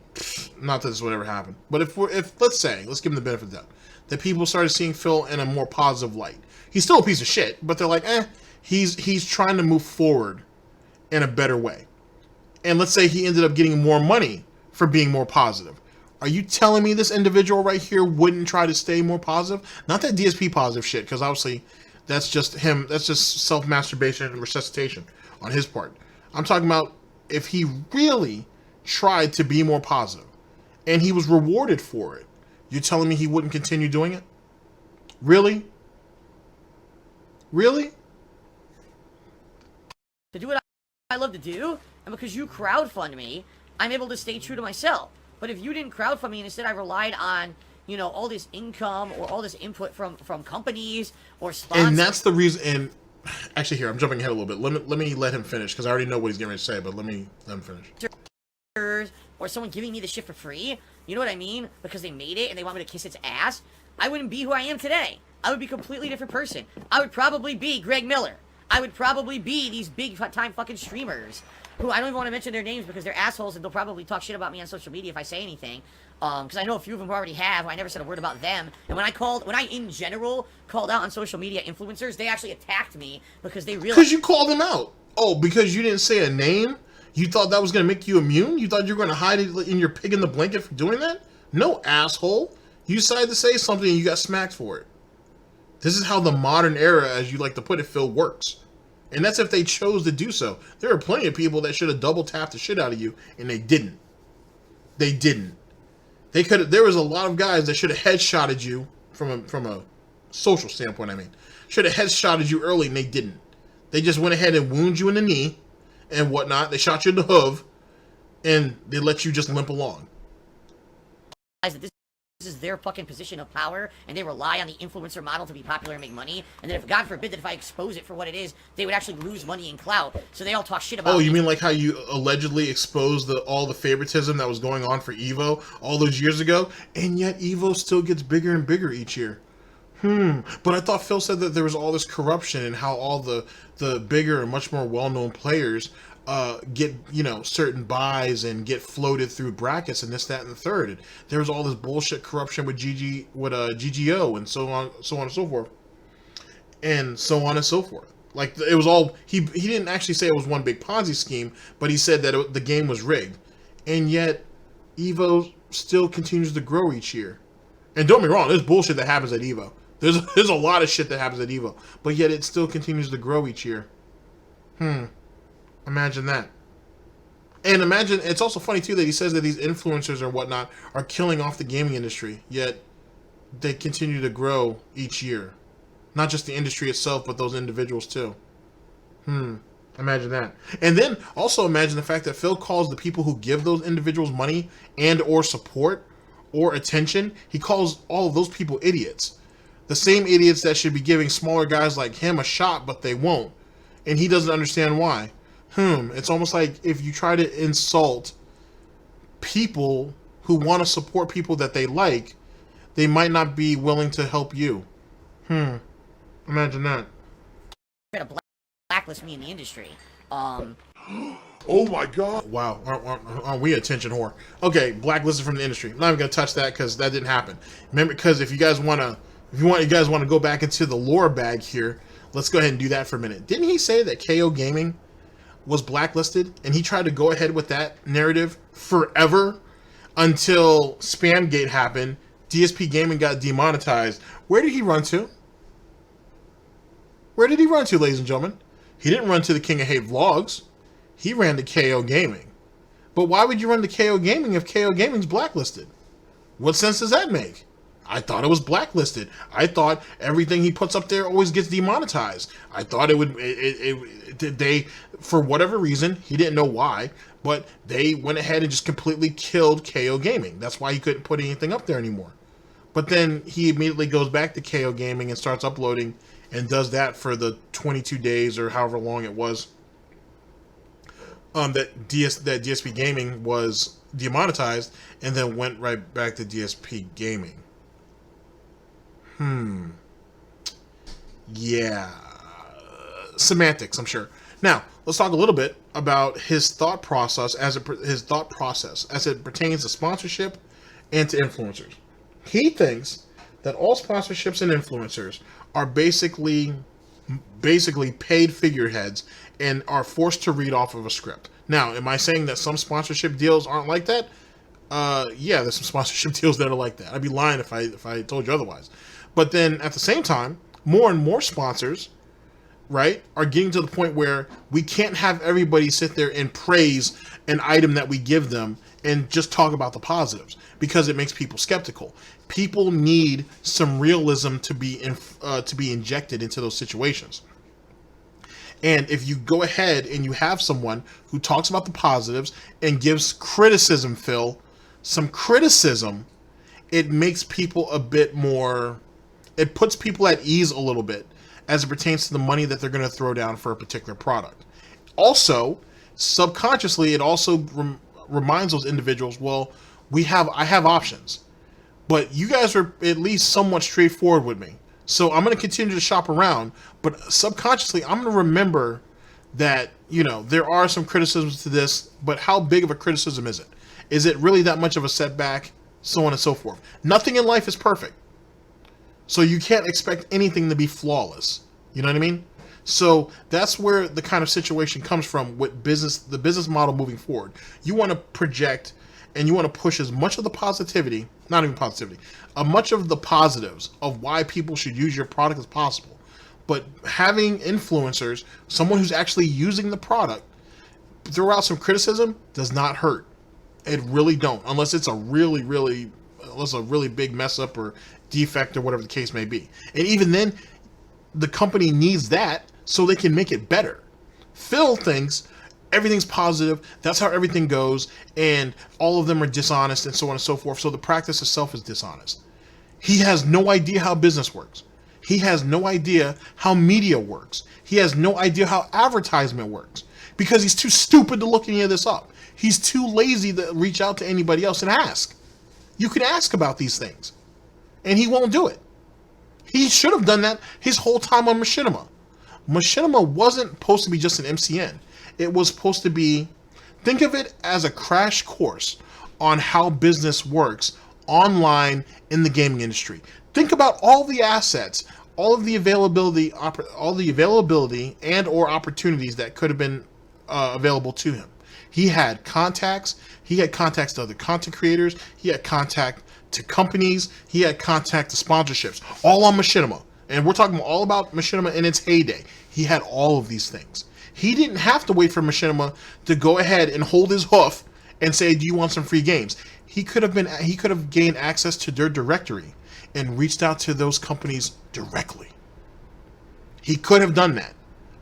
not that this would ever happen, but if let's give him the benefit of the doubt, that people started seeing Phil in a more positive light. He's still a piece of shit, but they're like, he's trying to move forward in a better way. And let's say he ended up getting more money for being more positive. Are you telling me this individual right here wouldn't try to stay more positive? Not that DSP positive shit, because obviously that's just him. That's just self-masturbation and resuscitation on his part. I'm talking about if he really tried to be more positive and he was rewarded for it. You're telling me he wouldn't continue doing it? Really? Really? To do what I love to do, and because you crowdfund me, I'm able to stay true to myself. But if you didn't crowdfund me and instead I relied on, you know, all this income or all this input from companies or sponsors. And that's the reason. And actually, here I'm jumping ahead a little bit. Let me let him finish because I already know what he's getting ready to say. But let him finish. Or someone giving me the shit for free, you know what I mean? Because they made it and they want me to kiss its ass. I wouldn't be who I am today. I would be a completely different person. I would probably be Greg Miller. I would probably be these big time fucking streamers who I don't even want to mention their names because they're assholes and they'll probably talk shit about me on social media if I say anything. Because I know a few of them already have. I never said a word about them. And when I in general called out on social media influencers, they actually attacked me because they realized. Because you called them out. Oh, because you didn't say a name? You thought that was going to make you immune? You thought you were going to hide it in your pig in the blanket for doing that? No, asshole. You decided to say something and you got smacked for it. This is how the modern era, as you like to put it, Phil, works. And that's if they chose to do so. There are plenty of people that should have double tapped the shit out of you, and they didn't. They didn't. They could have. There was a lot of guys that should have headshotted you from a social standpoint. I mean, should have headshotted you early, and they didn't. They just went ahead and wounded you in the knee and whatnot. They shot you in the hoof, and they let you just limp along. This is their fucking position of power, and they rely on the influencer model to be popular and make money. And then if God forbid that if I expose it for what it is, they would actually lose money and clout. So they all talk shit about. Oh, you mean like how you allegedly exposed all the favoritism that was going on for Evo all those years ago, and yet Evo still gets bigger and bigger each year. But I thought Phil said that there was all this corruption and how all the bigger and much more well-known players get, you know, certain buys and get floated through brackets and this, that, and the third. And there was all this bullshit corruption with GGO and so on and so forth. And so on and so forth. Like, it was all, he didn't actually say it was one big Ponzi scheme, but he said that the game was rigged. And yet, EVO still continues to grow each year. And don't get me wrong, there's bullshit that happens at EVO. There's a lot of shit that happens at EVO, but yet it still continues to grow each year. Imagine that. And imagine, it's also funny too that he says that these influencers or whatnot are killing off the gaming industry, yet they continue to grow each year. Not just the industry itself, but those individuals too. Imagine that. And then also imagine the fact that Phil calls the people who give those individuals money and or support or attention, he calls all of those people idiots. The same idiots that should be giving smaller guys like him a shot, but they won't. And he doesn't understand why. It's almost like if you try to insult people who want to support people that they like, they might not be willing to help you. Imagine that. Try to blacklist me in the industry. Oh my god. Wow, aren't we attention whore? Okay, blacklisted from the industry. I'm not even gonna touch that because that didn't happen. Remember, because if you guys want to go back into the lore bag here, let's go ahead and do that for a minute. Didn't he say that KO Gaming was blacklisted, and he tried to go ahead with that narrative forever until Spamgate happened? Dspgaming got demonetized. Where did he run to? Where did he run to, ladies and gentlemen? He didn't run to the King of Hate vlogs. He ran to KO Gaming. But why would you run to KO Gaming if KO Gaming's blacklisted? What sense does that make? I thought it was blacklisted. I thought everything he puts up there always gets demonetized. I thought it would, they, for whatever reason, he didn't know why, but they went ahead and just completely killed KO Gaming. That's why he couldn't put anything up there anymore. But then he immediately goes back to KO Gaming and starts uploading and does that for the 22 days or however long it was that Dspgaming was demonetized, and then went right back to Dspgaming. Yeah. Semantics, I'm sure. Now, let's talk a little bit about his thought process as it pertains to sponsorship and to influencers. He thinks that all sponsorships and influencers are basically paid figureheads and are forced to read off of a script. Now, am I saying that some sponsorship deals aren't like that? Yeah, there's some sponsorship deals that are like that. I'd be lying if I told you otherwise. But then at the same time, more and more sponsors, right, are getting to the point where we can't have everybody sit there and praise an item that we give them and just talk about the positives, because it makes people skeptical. People need some realism to be injected into those situations. And if you go ahead and you have someone who talks about the positives and gives criticism, Phil, some criticism, it makes people a bit more, it puts people at ease a little bit as it pertains to the money that they're going to throw down for a particular product. Also, subconsciously, it also reminds those individuals, well, I have options, but you guys are at least somewhat straightforward with me. So I'm going to continue to shop around, but subconsciously, I'm going to remember that, you know, there are some criticisms to this, but how big of a criticism is it? Is it really that much of a setback? So on and so forth. Nothing in life is perfect. So you can't expect anything to be flawless. You know what I mean? So that's where the kind of situation comes from with the business model moving forward. You want to project and you want to push as much of the positivity, not even positivity, much of the positives of why people should use your product as possible. But having influencers, someone who's actually using the product, throw out some criticism does not hurt. It really don't, unless it's a really big mess up or defect or whatever the case may be. And even then, the company needs that so they can make it better. Phil thinks everything's positive, that's how everything goes, and all of them are dishonest and so on and so forth, so the practice itself is dishonest. He has no idea how business works. He has no idea how media works. He has no idea how advertisement works, because he's too stupid to look any of this up. He's too lazy to reach out to anybody else and ask. You can ask about these things, and he won't do it. He should have done that his whole time on Machinima. Machinima wasn't supposed to be just an MCN. It was supposed to be, think of it as a crash course on how business works online in the gaming industry. Think about all the assets, all of the availability, and or opportunities that could have been available to him. He had contacts. He had contacts to other content creators. He had contact to companies. He had contact to sponsorships, all on Machinima. And we're talking all about Machinima in its heyday. He had all of these things. He didn't have to wait for Machinima to go ahead and hold his hoof and say, "Do you want some free games?" He could have gained access to their directory and reached out to those companies directly. He could have done that,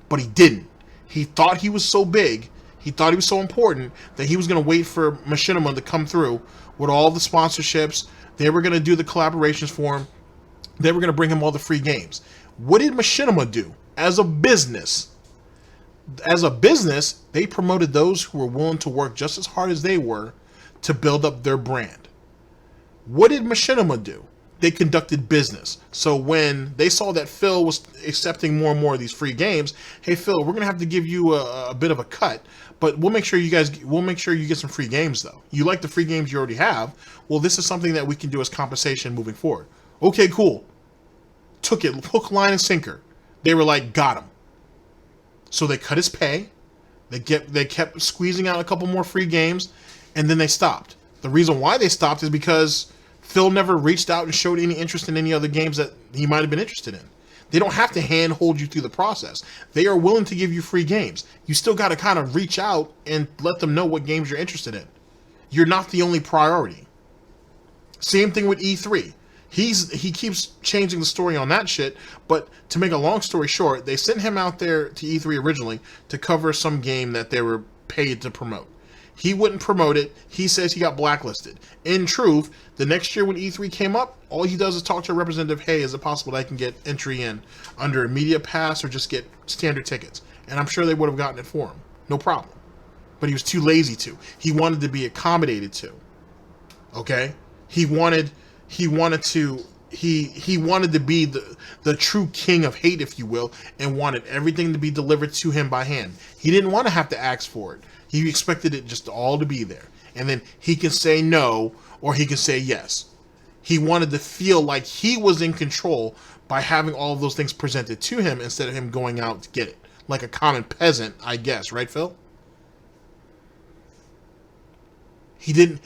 but he didn't. He thought he was so big, he thought he was so important that he was going to wait for Machinima to come through with all the sponsorships. They were going to do the collaborations for him. They were going to bring him all the free games. What did Machinima do as a business? As a business, they promoted those who were willing to work just as hard as they were to build up their brand. What did Machinima do? They conducted business. So when they saw that Phil was accepting more and more of these free games, hey Phil, we're gonna have to give you a bit of a cut, but we'll make sure you get some free games though. You like the free games you already have. Well, this is something that we can do as compensation moving forward. Okay, cool. Took it hook, line, and sinker. They were like, got him. So they cut his pay. They kept squeezing out a couple more free games, and then they stopped. The reason why they stopped is because Phil never reached out and showed any interest in any other games that he might have been interested in. They don't have to handhold you through the process. They are willing to give you free games. You still got to kind of reach out and let them know what games you're interested in. You're not the only priority. Same thing with E3. He keeps changing the story on that shit, but to make a long story short, they sent him out there to E3 originally to cover some game that they were paid to promote. He wouldn't promote it. He says he got blacklisted. In truth, the next year when E3 came up, all he does is talk to a representative, hey, is it possible that I can get entry in under a media pass or just get standard tickets? And I'm sure they would have gotten it for him. No problem. But he was too lazy to. He wanted to be accommodated to. Okay? He wanted to be the true king of hate, if you will, and wanted everything to be delivered to him by hand. He didn't want to have to ask for it. He expected it just all to be there. And then he can say no, or he can say yes. He wanted to feel like he was in control by having all of those things presented to him instead of him going out to get it. Like a common peasant, I guess. Right, Phil? He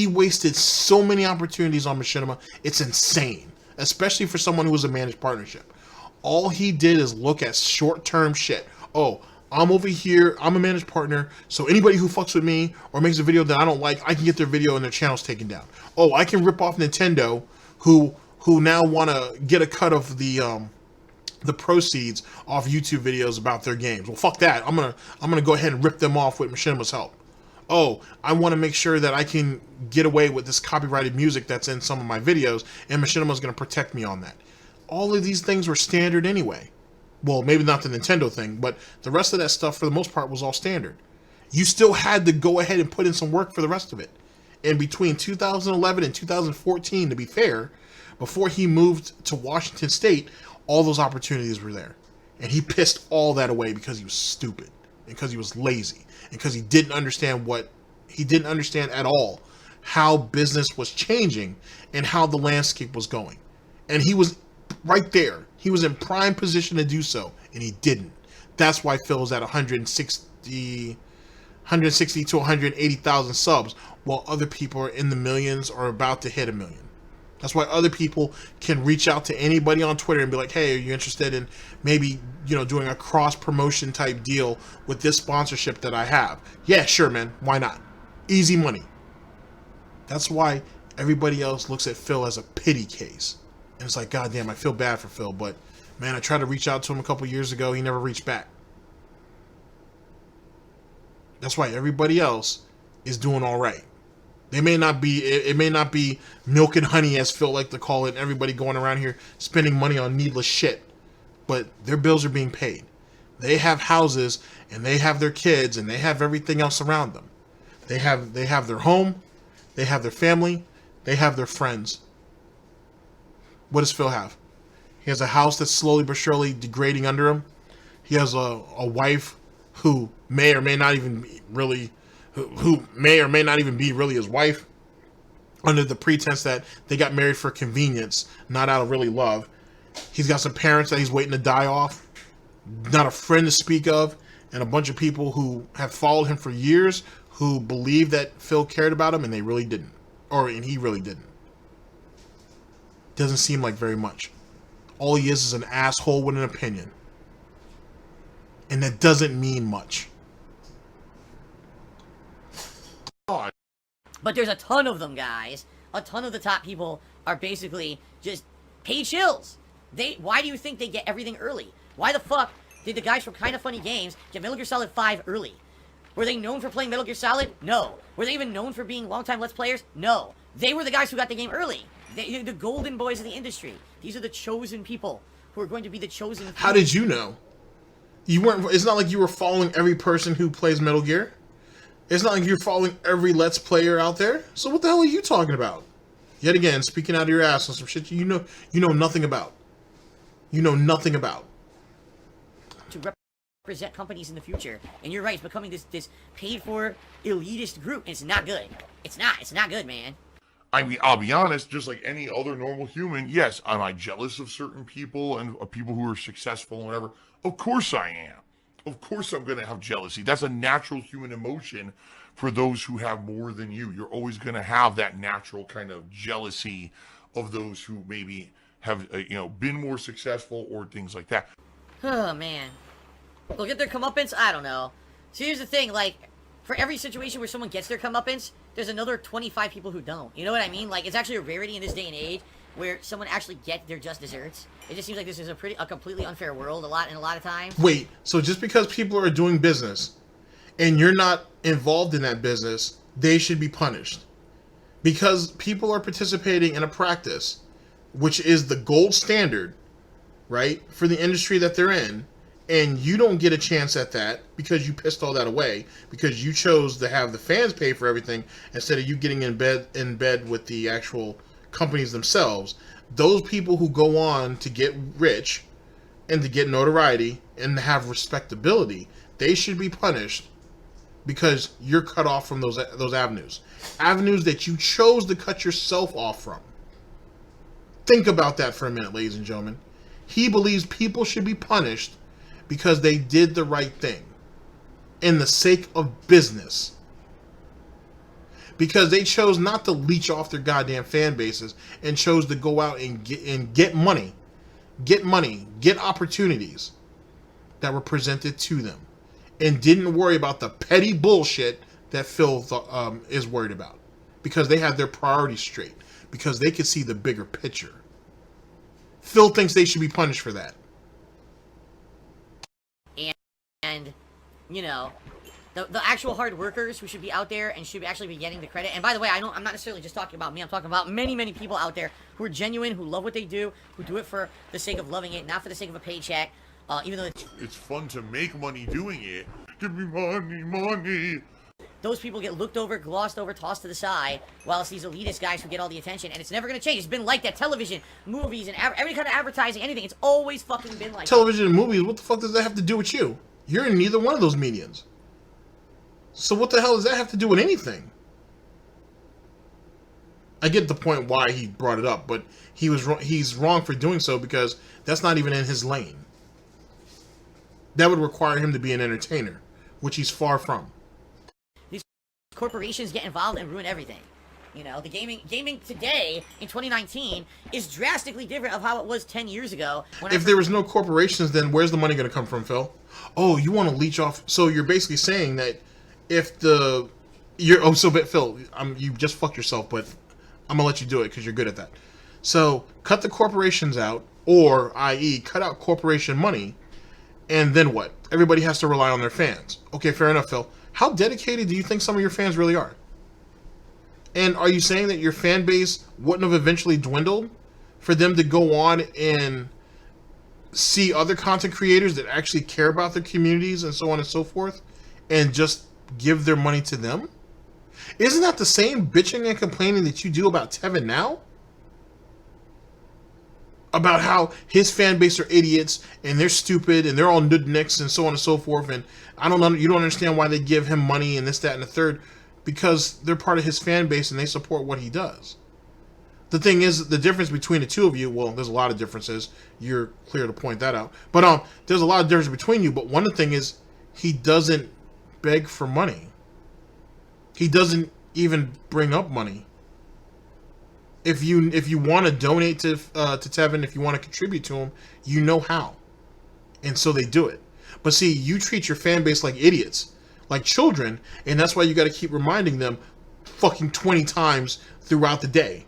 wasted so many opportunities on Machinima. It's insane. Especially for someone who was a managed partnership. All he did is look at short-term shit. Oh, I'm over here, I'm a managed partner, so anybody who fucks with me or makes a video that I don't like, I can get their video and their channels taken down. Oh, I can rip off Nintendo, who now want to get a cut of the proceeds off YouTube videos about their games. Well, fuck that. I'm gonna go ahead and rip them off with Machinima's help. Oh, I want to make sure that I can get away with this copyrighted music that's in some of my videos, and Machinima's going to protect me on that. All of these things were standard anyway. Well, maybe not the Nintendo thing, but the rest of that stuff, for the most part, was all standard. You still had to go ahead and put in some work for the rest of it. And between 2011 and 2014, to be fair, before he moved to Washington State, all those opportunities were there. And he pissed all that away because he was stupid, and because he was lazy, and because he didn't understand at all how business was changing and how the landscape was going. And he was right there. He was in prime position to do so, and he didn't. That's why Phil's at 160 to 180,000 subs, while other people are in the millions or about to hit 1 million. That's why other people can reach out to anybody on Twitter and be like, hey, are you interested in maybe, doing a cross-promotion type deal with this sponsorship that I have? Yeah, sure, man. Why not? Easy money. That's why everybody else looks at Phil as a pity case. And it's like, God damn, I feel bad for Phil, but man, I tried to reach out to him a couple years ago. He never reached back. That's why everybody else is doing all right. It may not be milk and honey, as Phil liked to call it, and everybody going around here spending money on needless shit. But their bills are being paid. They have houses, and they have their kids, and they have everything else around them. They have their home, they have their family, they have their friends. What does Phil have? He has a house that's slowly but surely degrading under him. He has a wife who may or may not even be really, who may or may not even be really his wife, under the pretense that they got married for convenience, not out of really love. He's got some parents that he's waiting to die off, not a friend to speak of, and a bunch of people who have followed him for years who believe that Phil cared about him, and they really didn't. And he really didn't. Doesn't seem like very much. All he is an asshole with an opinion. And that doesn't mean much. But there's a ton of them, guys. A ton of the top people are basically just paid shills. Why do you think they get everything early? Why the fuck did the guys from Kinda Funny Games get Metal Gear Solid 5 early? Were they known for playing Metal Gear Solid? No. Were they even known for being longtime Let's Players? No. They were the guys who got the game early. They're the golden boys of the industry. These are the chosen people who are going to be the chosen few. How did you know? You weren't. It's not like you were following every person who plays Metal Gear. It's not like you're following every Let's Player out there. So what the hell are you talking about? Yet again, speaking out of your ass on some shit you know nothing about. You know nothing about. To represent companies in the future, and you're right, it's becoming this paid-for elitist group. And it's not good. It's not good, man. I mean, I'll be honest, just like any other normal human, yes, am I jealous of certain people and of people who are successful and whatever? Of course I am. Of course I'm going to have jealousy. That's a natural human emotion for those who have more than you. You're always going to have that natural kind of jealousy of those who maybe have, been more successful or things like that. Oh, man. They'll get their comeuppance? I don't know. So here's the thing, like, for every situation where someone gets their comeuppance, there's another 25 people who don't. You know what I mean? Like, it's actually a rarity in this day and age where someone actually gets their just desserts. It just seems like this is a completely unfair world a lot of times. Wait, so just because people are doing business and you're not involved in that business, they should be punished? Because people are participating in a practice which is the gold standard, right, for the industry that they're in, and you don't get a chance at that because you pissed all that away, because you chose to have the fans pay for everything instead of you getting in bed with the actual companies themselves. Those people who go on to get rich and to get notoriety and to have respectability, they should be punished because you're cut off from those avenues that you chose to cut yourself off from. Think about that for a minute, ladies and gentlemen. He believes people should be punished because they did the right thing in the sake of business. Because they chose not to leech off their goddamn fan bases and chose to go out and get money, get opportunities that were presented to them, and didn't worry about the petty bullshit that Phil is worried about, because they had their priorities straight, because they could see the bigger picture. Phil thinks they should be punished for that. And the actual hard workers who should be out there and should actually be getting the credit. And by the way, I'm not necessarily just talking about me. I'm talking about many people out there who are genuine, who love what they do, who do it for the sake of loving it, not for the sake of a paycheck. Even though it's fun to make money doing it. Give me money. Those people get looked over, glossed over, tossed to the side, while it's these elitist guys who get all the attention, and it's never going to change. It's been like that. Television, movies, and every kind of advertising, anything. It's always fucking been like television and movies. What the fuck does that have to do with you? You're in neither one of those mediums. So what the hell does that have to do with anything? I get the point why he brought it up, but he's wrong for doing so because that's not even in his lane. That would require him to be an entertainer, which he's far from. These corporations get involved and ruin everything. The gaming today in 2019 is drastically different of how it was 10 years ago. If there was no corporations, then where's the money going to come from, Phil? Oh, you want to leech off? So you're basically saying that Phil, you just fucked yourself, but I'm gonna let you do it because you're good at that. So cut the corporations out, or i.e. cut out corporation money, and then what? Everybody has to rely on their fans. Okay, fair enough, Phil. How dedicated do you think some of your fans really are? And are you saying that your fan base wouldn't have eventually dwindled for them to go on and see other content creators that actually care about their communities and so on and so forth, and just give their money to them? Isn't that the same bitching and complaining that you do about Tevin now? about how his fan base are idiots and they're stupid and they're all nudniks and so on and so forth. And I don't know, you don't understand why they give him money and this, that, and the third, because they're part of his fan base and they support what he does. The thing is, the difference between the two of you, well, there's a lot of differences. You're clear to point that out. But there's a lot of difference between you. But one thing is, he doesn't beg for money. He doesn't even bring up money. If you want to donate to Tevin, if you want to contribute to him, you know how, and so they do it. But see, you treat your fan base like idiots, like children, and that's why you got to keep reminding them, fucking 20 times throughout the day.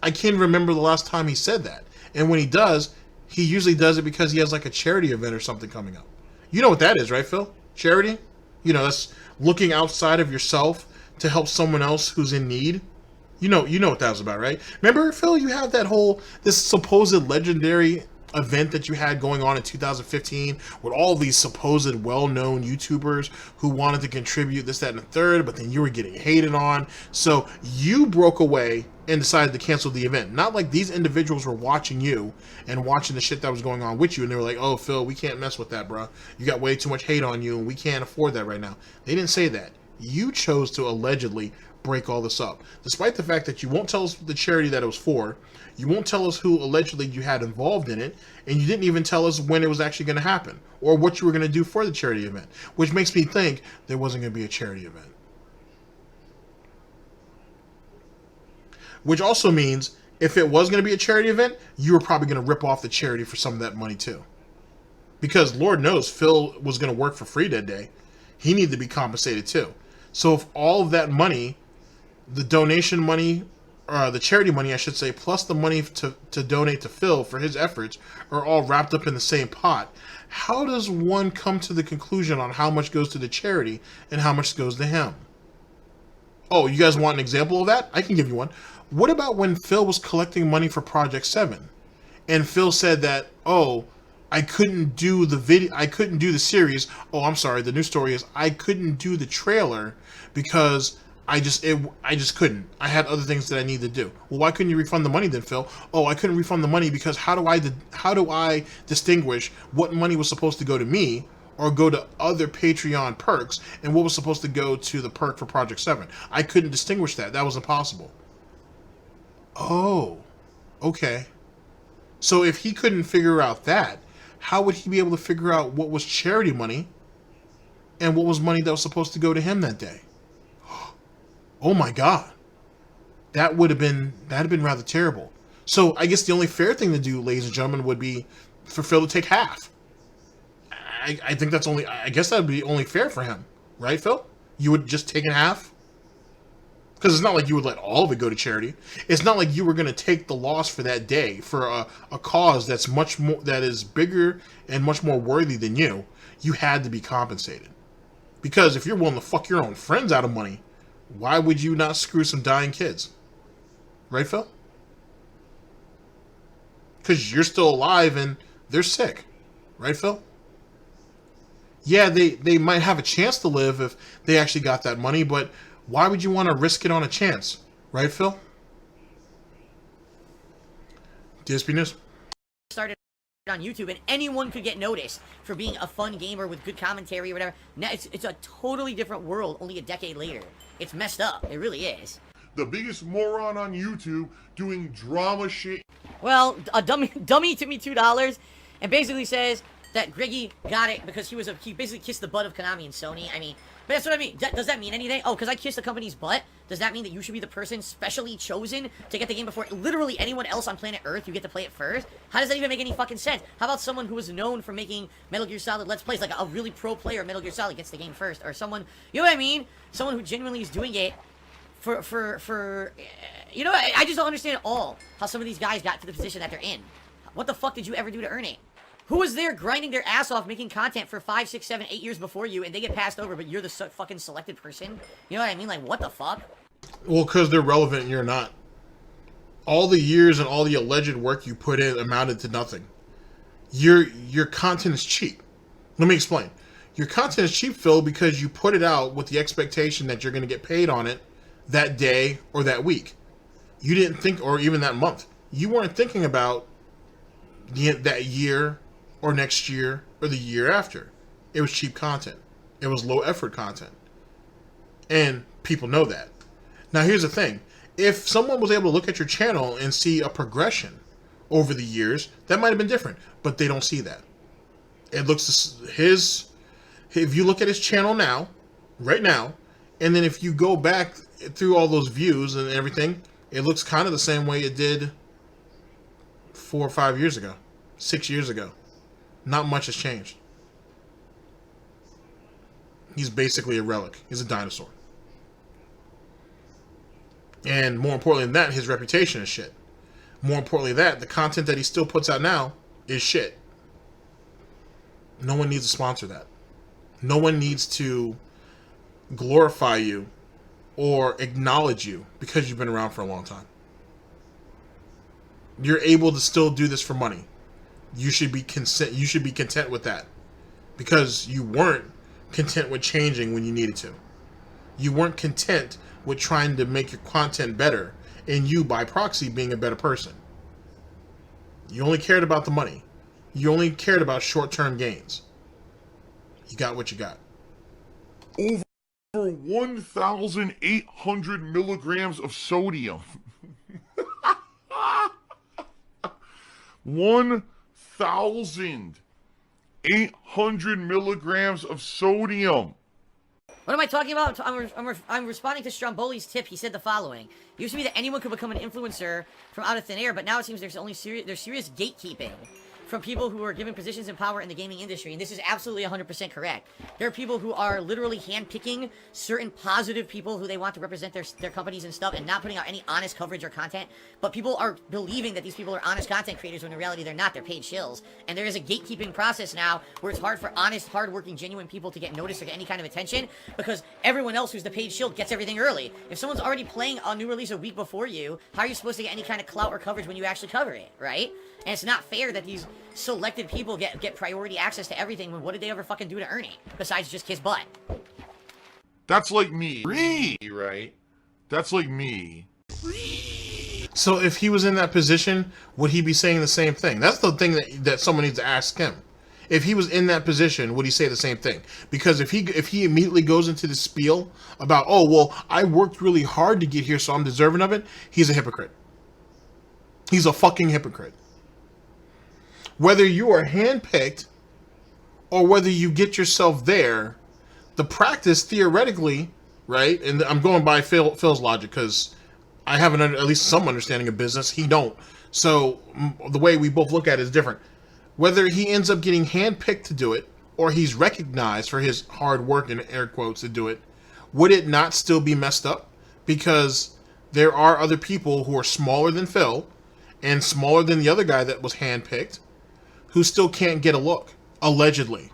I can't remember the last time he said that, and when he does, he usually does it because he has like a charity event or something coming up. You know what that is, right, Phil? Charity? You know, that's looking outside of yourself to help someone else who's in need. You know what that was about, right? Remember, Phil, you had this supposed legendary event that you had going on in 2015 with all these supposed well-known YouTubers who wanted to contribute this, that, and the third, but then you were getting hated on. So you broke away and decided to cancel the event. Not like these individuals were watching you and watching the shit that was going on with you, and they were like, oh, Phil, we can't mess with that, bro. You got way too much hate on you, and we can't afford that right now. They didn't say that. You chose to allegedly break all this up, despite the fact that you won't tell us the charity that it was for, you won't tell us who allegedly you had involved in it, and you didn't even tell us when it was actually going to happen, or what you were going to do for the charity event, which makes me think there wasn't going to be a charity event. Which also means, if it was going to be a charity event, you were probably going to rip off the charity for some of that money too. Because Lord knows Phil was going to work for free that day. He needed to be compensated too. So if all of that money, the donation money, the charity money, I should say, plus the money to donate to Phil for his efforts are all wrapped up in the same pot, how does one come to the conclusion on how much goes to the charity and how much goes to him? Oh, you guys want an example of that? I can give you one. What about when Phil was collecting money for Project 7? And Phil said that, oh, I couldn't do the video, I couldn't do the series. Oh, I'm sorry, the new story is I couldn't do the trailer because I just couldn't. I had other things that I needed to do. Well, why couldn't you refund the money then, Phil? Oh, I couldn't refund the money because how do I distinguish what money was supposed to go to me or go to other Patreon perks and what was supposed to go to the perk for Project 7? I couldn't distinguish that. That was impossible. Oh, okay. So if he couldn't figure out that, how would he be able to figure out what was charity money and what was money that was supposed to go to him that day? Oh my God. That'd have been rather terrible. So I guess the only fair thing to do, ladies and gentlemen, would be for Phil to take half. I think that's only, I guess that would be only fair for him. Right, Phil? You would just take in half? Because it's not like you would let all of it go to charity. It's not like you were going to take the loss for that day for a cause that's much more, that is bigger and much more worthy than you. You had to be compensated. Because if you're willing to fuck your own friends out of money, why would you not screw some dying kids? Right, Phil? Because you're still alive and they're sick. Right, Phil? Yeah, they might have a chance to live if they actually got that money, but why would you want to risk it on a chance? Right, Phil? DSP News. Started on YouTube, and anyone could get noticed for being a fun gamer with good commentary or whatever. Now it's a totally different world only a decade later. It's messed up. It really is. The biggest moron on YouTube doing drama shit. Well, a dummy took me $2 and basically says that Greggy got it because he basically kissed the butt of Konami and Sony. I mean, but that's what I mean. Does that mean anything? Oh, because I kissed the company's butt, does that mean that you should be the person specially chosen to get the game before literally anyone else on planet Earth? You get to play it first? How does that even make any fucking sense? How about someone who is known for making Metal Gear Solid Let's Plays, like a really pro player of Metal Gear Solid gets the game first? Or someone, you know what I mean? Someone who genuinely is doing it for you know, I just don't understand at all how some of these guys got to the position that they're in. What the fuck did you ever do to earn it? Who was there grinding their ass off making content for 5, 6, 7, 8 years before you, and they get passed over, but you're the fucking selected person? You know what I mean? Like, what the fuck? Well, because they're relevant and you're not. All the years and all the alleged work you put in amounted to nothing. Your content is cheap. Let me explain. Your content is cheap, Phil, because you put it out with the expectation that you're going to get paid on it that day or that week. You didn't think, or even that month. you weren't thinking about that year or next year or the year after. It was cheap content. It was low effort content. And people know that. Now here's the thing. If someone was able to look at your channel and see a progression over the years, that might have been different. But they don't see that. It looks if you look at his channel now, right now, and then if you go back through all those views and everything, it looks kind of the same way it did 4 or 5 years ago, 6 years ago. Not much has changed. He's basically a relic. He's a dinosaur. And more importantly than that, his reputation is shit. More importantly than that, the content that he still puts out now is shit. No one needs to sponsor that. No one needs to glorify you or acknowledge you because you've been around for a long time. You're able to still do this for money. You should be content with that, because you weren't content with changing when you needed to. You weren't content with trying to make your content better, and you, by proxy, being a better person. You only cared about the money. You only cared about short-term gains. You got what you got. Over 1,800 milligrams of sodium. 1,800 milligrams of sodium. What am I talking about? I'm responding to Stromboli's tip. He said the following. It used to be that anyone could become an influencer from out of thin air, but now it seems there's serious gatekeeping from people who are given positions of power in the gaming industry, and this is absolutely 100% correct. There are people who are literally handpicking certain positive people who they want to represent their companies and stuff, and not putting out any honest coverage or content, but people are believing that these people are honest content creators when in reality they're not. They're paid shills, and there is a gatekeeping process now where it's hard for honest, hardworking, genuine people to get noticed or get any kind of attention, because everyone else who's the paid shill gets everything early. If someone's already playing a new release a week before you, how are you supposed to get any kind of clout or coverage when you actually cover it, right? And it's not fair that these selected people get priority access to everything when what did they ever fucking do to earn it? Besides just kiss butt. That's like me. Right? That's like me. So if he was in that position, would he be saying the same thing? That's the thing that someone needs to ask him. If he was in that position, would he say the same thing? Because if he immediately goes into the spiel about, oh, well, I worked really hard to get here, so I'm deserving of it, he's a hypocrite. He's a fucking hypocrite. Whether you are handpicked or whether you get yourself there, the practice theoretically, right? And I'm going by Phil's logic because I have at least some understanding of business. He don't. So the way we both look at it is different. Whether he ends up getting handpicked to do it or he's recognized for his hard work, in air quotes, to do it, would it not still be messed up? Because there are other people who are smaller than Phil and smaller than the other guy that was handpicked who still can't get a look, allegedly.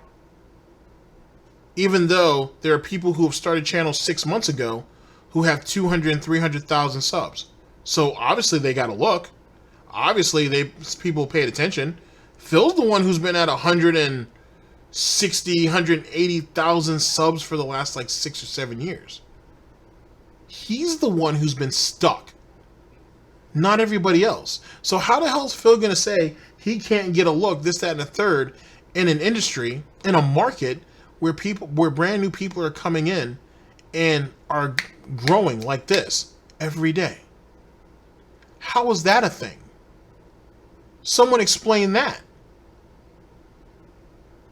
Even though there are people who have started channels 6 months ago who have 200 and 300,000 subs. So obviously they got a look. Obviously people paid attention. Phil's the one who's been at 160, 180,000 subs for the last like 6 or 7 years. He's the one who's been stuck. Not everybody else. So how the hell is Phil going to say he can't get a look, this, that, and a third, in an industry, in a market where brand new people are coming in and are growing like this every day? How is that a thing? Someone explain that.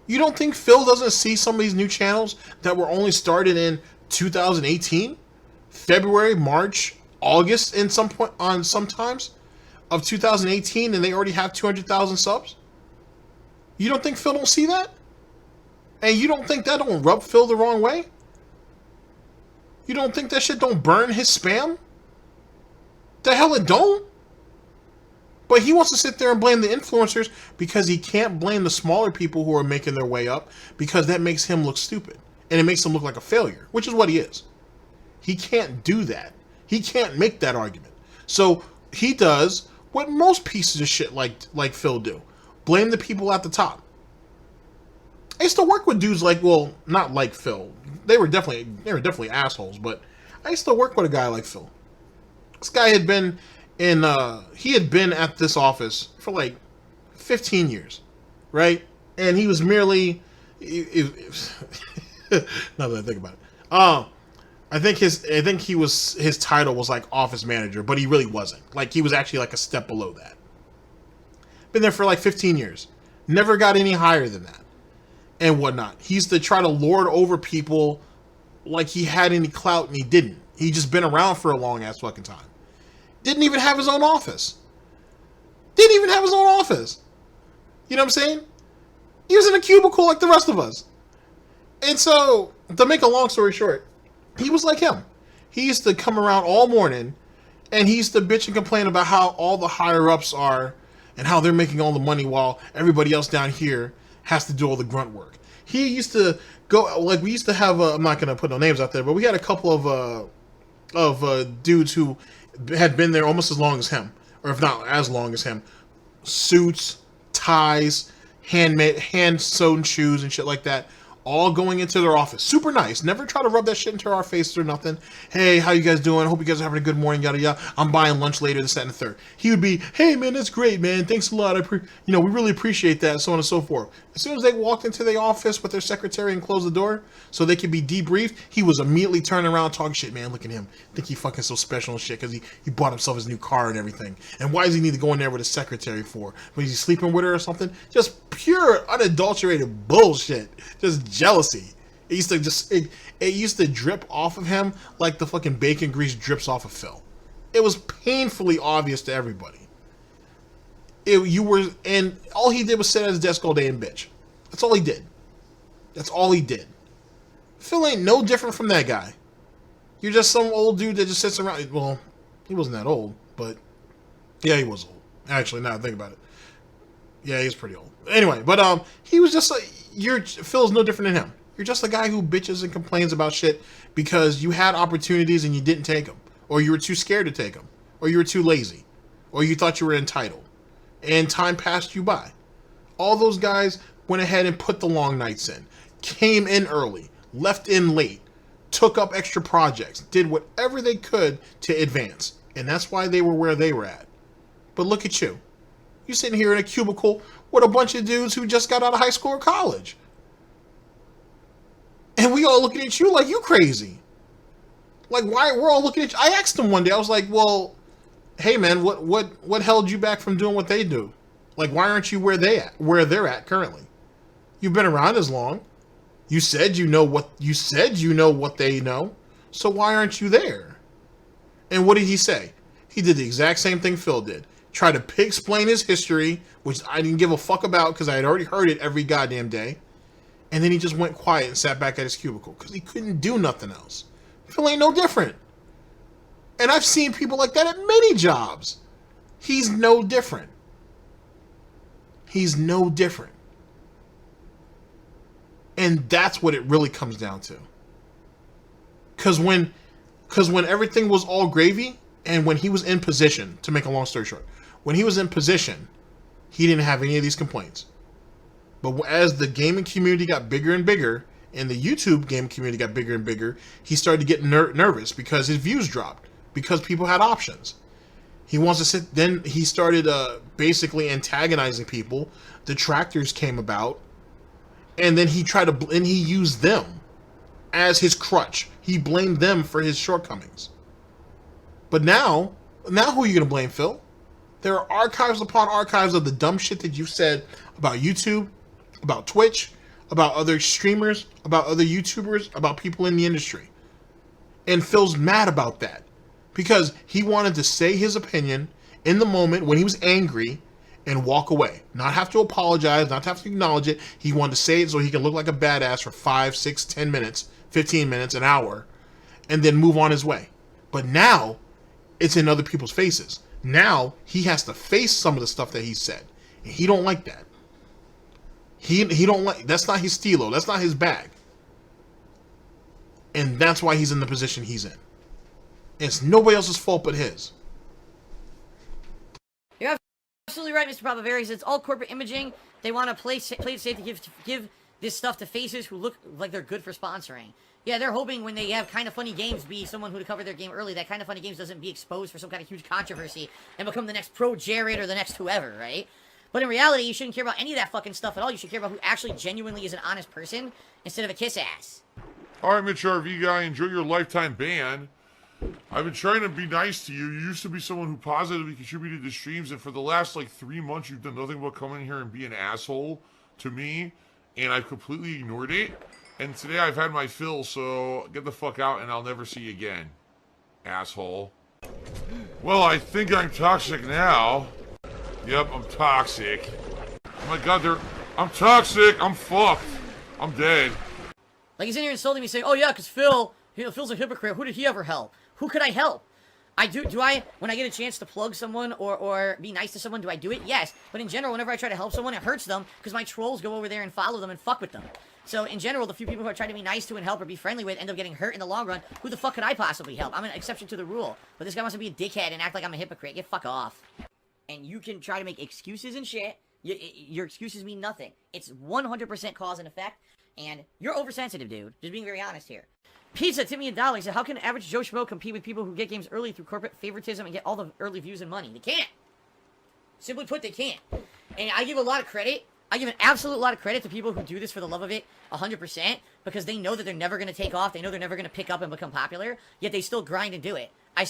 You don't think Phil doesn't see some of these new channels that were only started in 2018? February, March, August in some point on sometimes of 2018, and they already have 200,000 subs? You don't think Phil don't see that? And you don't think that don't rub Phil the wrong way? You don't think that shit don't burn his spam? The hell it don't. But he wants to sit there and blame the influencers because he can't blame the smaller people who are making their way up, because that makes him look stupid. And it makes him look like a failure, which is what he is. He can't do that. He can't make that argument. So he does what most pieces of shit like Phil do. Blame the people at the top. I used to work with dudes like, well, not like Phil. They were definitely assholes, but I used to work with a guy like Phil. This guy had been And he had been at this office for like 15 years, right? And he was merely, now that I think about it, I think his title was like office manager, but he really wasn't. Like, he was actually like a step below that. Been there for like 15 years, never got any higher than that, and whatnot. He used to try to lord over people like he had any clout, and he didn't. He just been around for a long ass fucking time. Didn't even have his own office. Didn't even have his own office. You know what I'm saying? He was in a cubicle like the rest of us. And so, to make a long story short, he was like him. He used to come around all morning, and he used to bitch and complain about how all the higher-ups are and how they're making all the money while everybody else down here has to do all the grunt work. He used to go, like, we used to have, I'm not going to put no names out there, but we had a couple of dudes who had been there almost as long as him, or if not as long as him. Suits, ties, hand-sewn shoes and shit like that, all going into their office. Super nice. Never try to rub that shit into our faces or nothing. Hey, how you guys doing? Hope you guys are having a good morning, yada yada. I'm buying lunch later, this, that, and the third. He would be, hey man, that's great, man. Thanks a lot. We really appreciate that, so on and so forth. As soon as they walked into the office with their secretary and closed the door so they could be debriefed, he was immediately turning around talking shit, man. Look at him. Think he fucking so special and shit because he bought himself his new car and everything. And why does he need to go in there with his secretary for? Was he sleeping with her or something? Just pure, unadulterated bullshit. Just jealousy. It used to drip off of him like the fucking bacon grease drips off of Phil. It was painfully obvious to everybody. And all he did was sit at his desk all day and bitch. That's all he did. That's all he did. Phil ain't no different from that guy. You're just some old dude that just sits around. Well, he wasn't that old, but yeah, he was old. Actually, now I think about it. Yeah, he's pretty old. Anyway, but he was just like, Phil's no different than him. You're just a guy who bitches and complains about shit because you had opportunities and you didn't take them, or you were too scared to take them, or you were too lazy, or you thought you were entitled, and time passed you by. All those guys went ahead and put the long nights in, came in early, left in late, took up extra projects, did whatever they could to advance, and that's why they were where they were at. But look at you. You're sitting here in a cubicle with a bunch of dudes who just got out of high school or college. And we all looking at you like you crazy. Like, why we're all looking at you. I asked them one day, I was like, well, hey man, what held you back from doing what they do? Like, why aren't you where they're at currently? You've been around as long. You said you know what they know. So why aren't you there? And what did he say? He did the exact same thing Phil did. Tried to explain his history, which I didn't give a fuck about because I had already heard it every goddamn day. And then he just went quiet and sat back at his cubicle because he couldn't do nothing else. Phil ain't no different. And I've seen people like that at many jobs. He's no different. He's no different. And that's what it really comes down to. Because when everything was all gravy, and when he was in position, to make a long story short, when he was in position, he didn't have any of these complaints. But as the gaming community got bigger and bigger, and the YouTube gaming community got bigger and bigger, he started to get nervous because his views dropped, because people had options. He wants to sit. Then he started basically antagonizing people. Detractors came about, and then he used them as his crutch. He blamed them for his shortcomings. But now who are you going to blame, Phil? There are archives upon archives of the dumb shit that you've said about YouTube, about Twitch, about other streamers, about other YouTubers, about people in the industry. And Phil's mad about that because he wanted to say his opinion in the moment when he was angry and walk away. Not have to apologize, not have to acknowledge it. He wanted to say it so he can look like a badass for 5, 6, 10 minutes, 15 minutes, an hour, and then move on his way. But now it's in other people's faces. Now he has to face some of the stuff that he said. And he don't like that. He don't like, that's not his stilo. That's not his bag. And that's why he's in the position he's in. It's nobody else's fault but his. You're absolutely right, Mr. Papa Varies. It's all corporate imaging. They want to play it safe to give this stuff to faces who look like they're good for sponsoring. Yeah, they're hoping when they have Kind of Funny Games be someone who to cover their game early, that Kind of Funny Games doesn't be exposed for some kind of huge controversy and become the next Pro Jared or the next whoever, right? But in reality, you shouldn't care about any of that fucking stuff at all. You should care about who actually genuinely is an honest person instead of a kiss ass. All right, Mitch RV guy, enjoy your lifetime ban. I've been trying to be nice to you. You used to be someone who positively contributed to streams, and for the last, like, 3 months, you've done nothing but come in here and be an asshole to me, and I've completely ignored it. And today I've had my fill, so get the fuck out and I'll never see you again. Asshole. Well, I think I'm toxic now. Yep, I'm toxic. Oh my god, I'm toxic! I'm fucked! I'm dead. Like, he's in here insulting me saying, oh yeah, because Phil's a hypocrite. Who did he ever help? Who could I help? When I get a chance to plug someone or be nice to someone, do I do it? Yes. But in general, whenever I try to help someone, it hurts them because my trolls go over there and follow them and fuck with them. So in general, the few people who I try to be nice to and help or be friendly with end up getting hurt in the long run. Who the fuck could I possibly help? I'm an exception to the rule. But this guy wants to be a dickhead and act like I'm a hypocrite. Get fuck off. And you can try to make excuses and shit. Your excuses mean nothing. It's 100% cause and effect. And you're oversensitive, dude. Just being very honest here. Pizza, tip me $1. He said, how can average Joe Schmo compete with people who get games early through corporate favoritism and get all the early views and money? They can't. Simply put, they can't. And I give a lot of credit. I give an absolute lot of credit to people who do this for the love of it 100% because they know that they're never going to take off. They know they're never going to pick up and become popular, yet they still grind and do it. I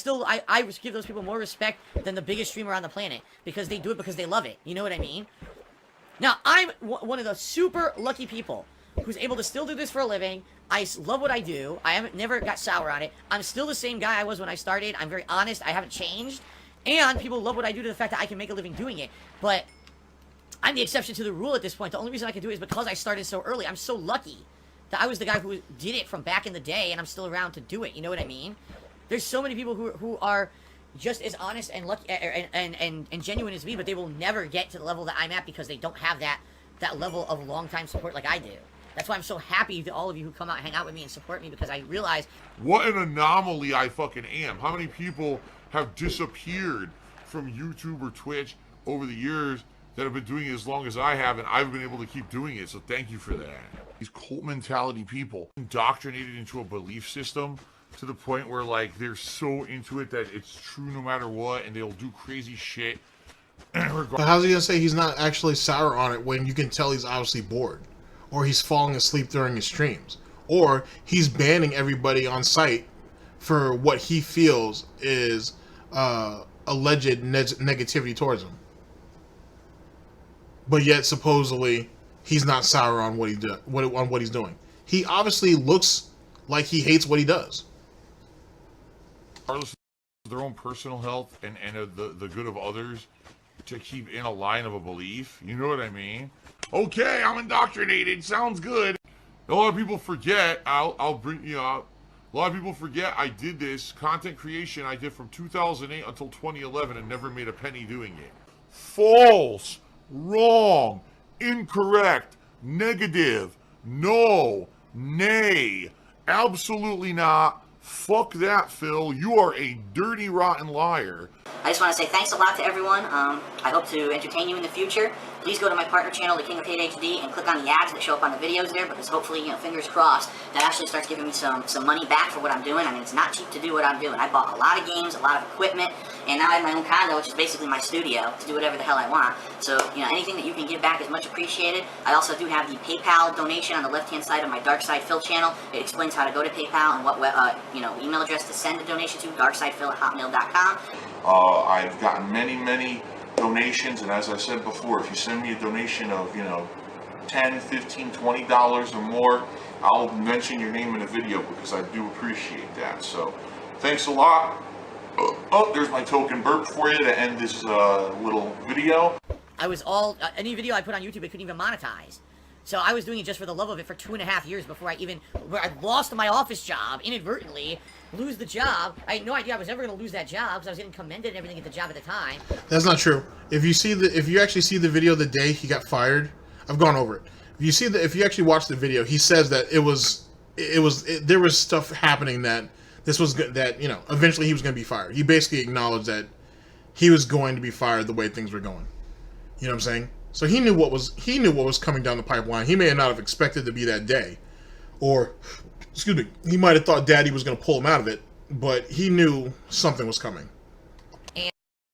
give those people more respect than the biggest streamer on the planet because they do it because they love it. You know what I mean? Now, I'm one of the super lucky people who's able to still do this for a living. I love what I do. I haven't never got sour on it. I'm still the same guy I was when I started. I'm very honest. I haven't changed. And people love what I do to the fact that I can make a living doing it. But I'm the exception to the rule at this point. The only reason I can do it is because I started so early. I'm so lucky that I was the guy who did it from back in the day, and I'm still around to do it. You know what I mean? There's so many people who are just as honest and lucky and genuine as me, but they will never get to the level that I'm at because they don't have that level of long-time support like I do. That's why I'm so happy to all of you who come out and hang out with me and support me, because I realize what an anomaly I fucking am. How many people have disappeared from YouTube or Twitch over the years that have been doing it as long as I have, and I've been able to keep doing it, so thank you for that. These cult mentality people indoctrinated into a belief system to the point where, like, they're so into it that it's true no matter what, and they'll do crazy shit. But how's he gonna say he's not actually sour on it when you can tell he's obviously bored? Or he's falling asleep during his streams? Or he's banning everybody on site for what he feels is alleged negativity towards him. But yet, supposedly, he's not sour on what he's doing. He obviously looks like he hates what he does. Regardless of their own personal health and the good of others, to keep in a line of a belief. You know what I mean? Okay, I'm indoctrinated. Sounds good. A lot of people forget. I'll bring you up. A lot of people forget I did this content creation I did from 2008 until 2011 and never made a penny doing it. False. Wrong. Incorrect. Negative. No. Nay. Absolutely not. Fuck that, Phil. You are a dirty, rotten liar. I just want to say thanks a lot to everyone. I hope to entertain you in the future. Please go to my partner channel, The King of Hate HD, and click on the ads that show up on the videos there, because hopefully, you know, fingers crossed, that actually starts giving me some money back for what I'm doing. I mean, it's not cheap to do what I'm doing. I bought a lot of games, a lot of equipment, and now I have my own condo, which is basically my studio, to do whatever the hell I want. So, you know, anything that you can give back is much appreciated. I also do have the PayPal donation on the left-hand side of my DarkSidePhil channel. It explains how to go to PayPal and what email address to send a donation to, DarkSidePhil@hotmail.com. I've gotten many donations, and as I said before, if you send me a donation of, you know, $10, $15, $20 or more, I'll mention your name in a video because I do appreciate that. So thanks a lot. Oh, there's my token burp for you to end this little video. Any video I put on YouTube, it couldn't even monetize. So I was doing it just for the love of it for 2.5 years before I lost my office job inadvertently, lose the job. I had no idea I was ever going to lose that job because I was getting commended and everything at the job at the time. That's not true. If you actually see the video the day he got fired, I've gone over it. If you actually watch the video, he says that there was stuff happening that you know, eventually he was going to be fired. He basically acknowledged that he was going to be fired the way things were going. You know what I'm saying? So he knew what was coming down the pipeline. He may not have expected to be that day, or excuse me, he might have thought Daddy was going to pull him out of it, but he knew something was coming.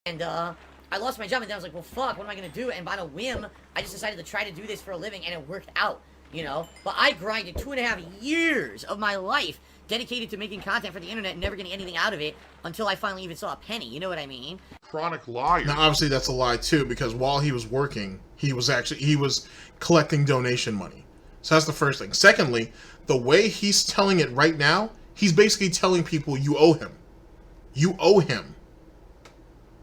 And I lost my job, and then I was like, well, fuck, what am I going to do? And by a whim, I just decided to try to do this for a living, and it worked out, you know? But I grinded 2.5 years of my life dedicated to making content for the internet and never getting anything out of it until I finally even saw a penny, you know what I mean? Chronic liar. Now, obviously, that's a lie, too, because while he was working, he was collecting donation money. So that's the first thing. Secondly, the way he's telling it right now, he's basically telling people you owe him. You owe him.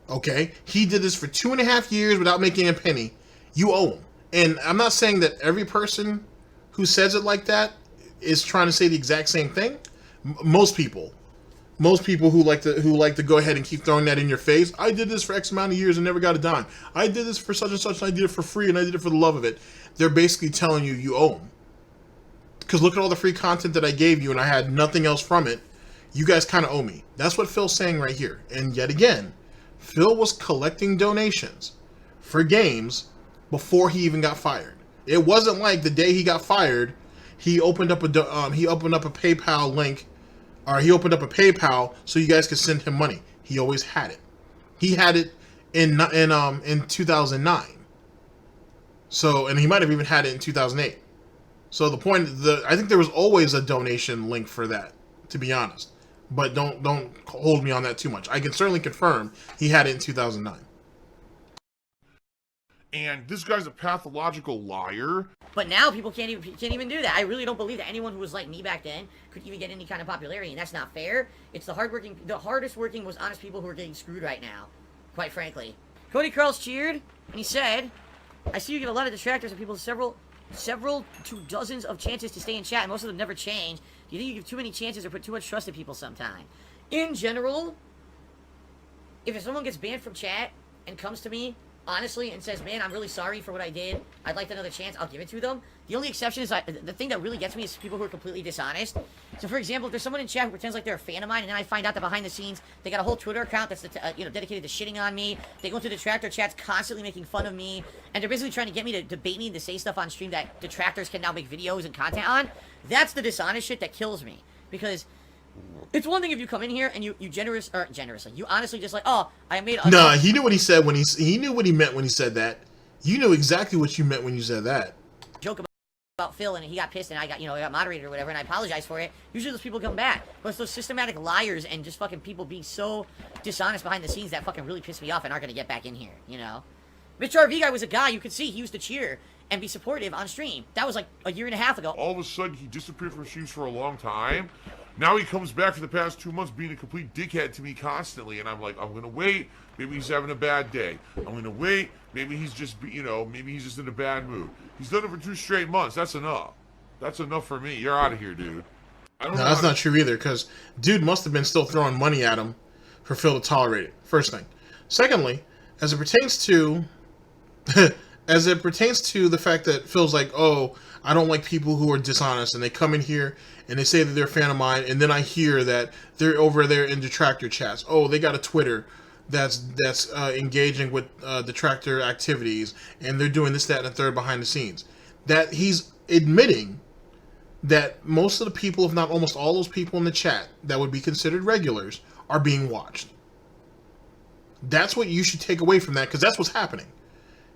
Okay? He did this for 2.5 years without making a penny. You owe him. And I'm not saying that every person who says it like that is trying to say the exact same thing. Most people who like to go ahead and keep throwing that in your face. I did this for X amount of years and never got a dime. I did this for such and such, and I did it for free, and I did it for the love of it. They're basically telling you you owe them. Because look at all the free content that I gave you, and I had nothing else from it. You guys kind of owe me. That's what Phil's saying right here. And yet again, Phil was collecting donations for games before he even got fired. It wasn't like the day he got fired, he opened up a PayPal link, or he opened up a PayPal so you guys could send him money. He always had it. He had it in 2009. So, and he might have even had it in 2008. So the point, I think there was always a donation link for that, to be honest. But don't hold me on that too much. I can certainly confirm he had it in 2009. And this guy's a pathological liar. But now people can't even do that. I really don't believe that anyone who was like me back then could even get any kind of popularity, and that's not fair. It's the hardest working, most honest people who are getting screwed right now, quite frankly. Cody Carls cheered, and he said, I see you get a lot of detractors and people several to dozens of chances to stay in chat, and most of them never change. Do you think you give too many chances or put too much trust in people sometime? In general, if someone gets banned from chat and comes to me honestly and says, man, I'm really sorry for what I did, I'd like another chance, I'll give it to them. The only exception is the thing that really gets me is people who are completely dishonest. So for example, if there's someone in chat who pretends like they're a fan of mine, and then I find out that behind the scenes they got a whole Twitter account that's dedicated to shitting on me, they go into Detractor chats constantly making fun of me, and they're basically trying to get me to debate me and to say stuff on stream that detractors can now make videos and content on. That's the dishonest shit that kills me, because it's one thing if you come in here and you generously, you honestly just like, oh, I made a... Nah, he knew what he said when he knew what he meant when he said that. You knew exactly what you meant when you said that. Joke about Phil, and he got pissed, and I got moderated or whatever, and I apologize for it. Usually those people come back, but it's those systematic liars and just fucking people being so dishonest behind the scenes that fucking really piss me off and aren't gonna get back in here, you know? Mr. RV guy was a guy you could see he used to cheer and be supportive on stream. That was like a year and a half ago. All of a sudden, he disappeared from streams for a long time. Now he comes back for the past 2 months being a complete dickhead to me constantly, and I'm like, I'm gonna wait. Maybe he's having a bad day. I'm gonna wait. Maybe he's just, maybe he's just in a bad mood. He's done it for 2 straight months. That's enough. That's enough for me. You're out of here, dude. No, that's not true either, because dude must have been still throwing money at him for Phil to tolerate it. First thing. Secondly, as it pertains to the fact that Phil's like, oh, I don't like people who are dishonest, and they come in here and they say that they're a fan of mine, and then I hear that they're over there in Detractor chats. Oh, they got a Twitter that's engaging with Detractor activities, and they're doing this, that, and the third behind the scenes. That he's admitting that most of the people, if not almost all those people in the chat that would be considered regulars, are being watched. That's what you should take away from that, because that's what's happening.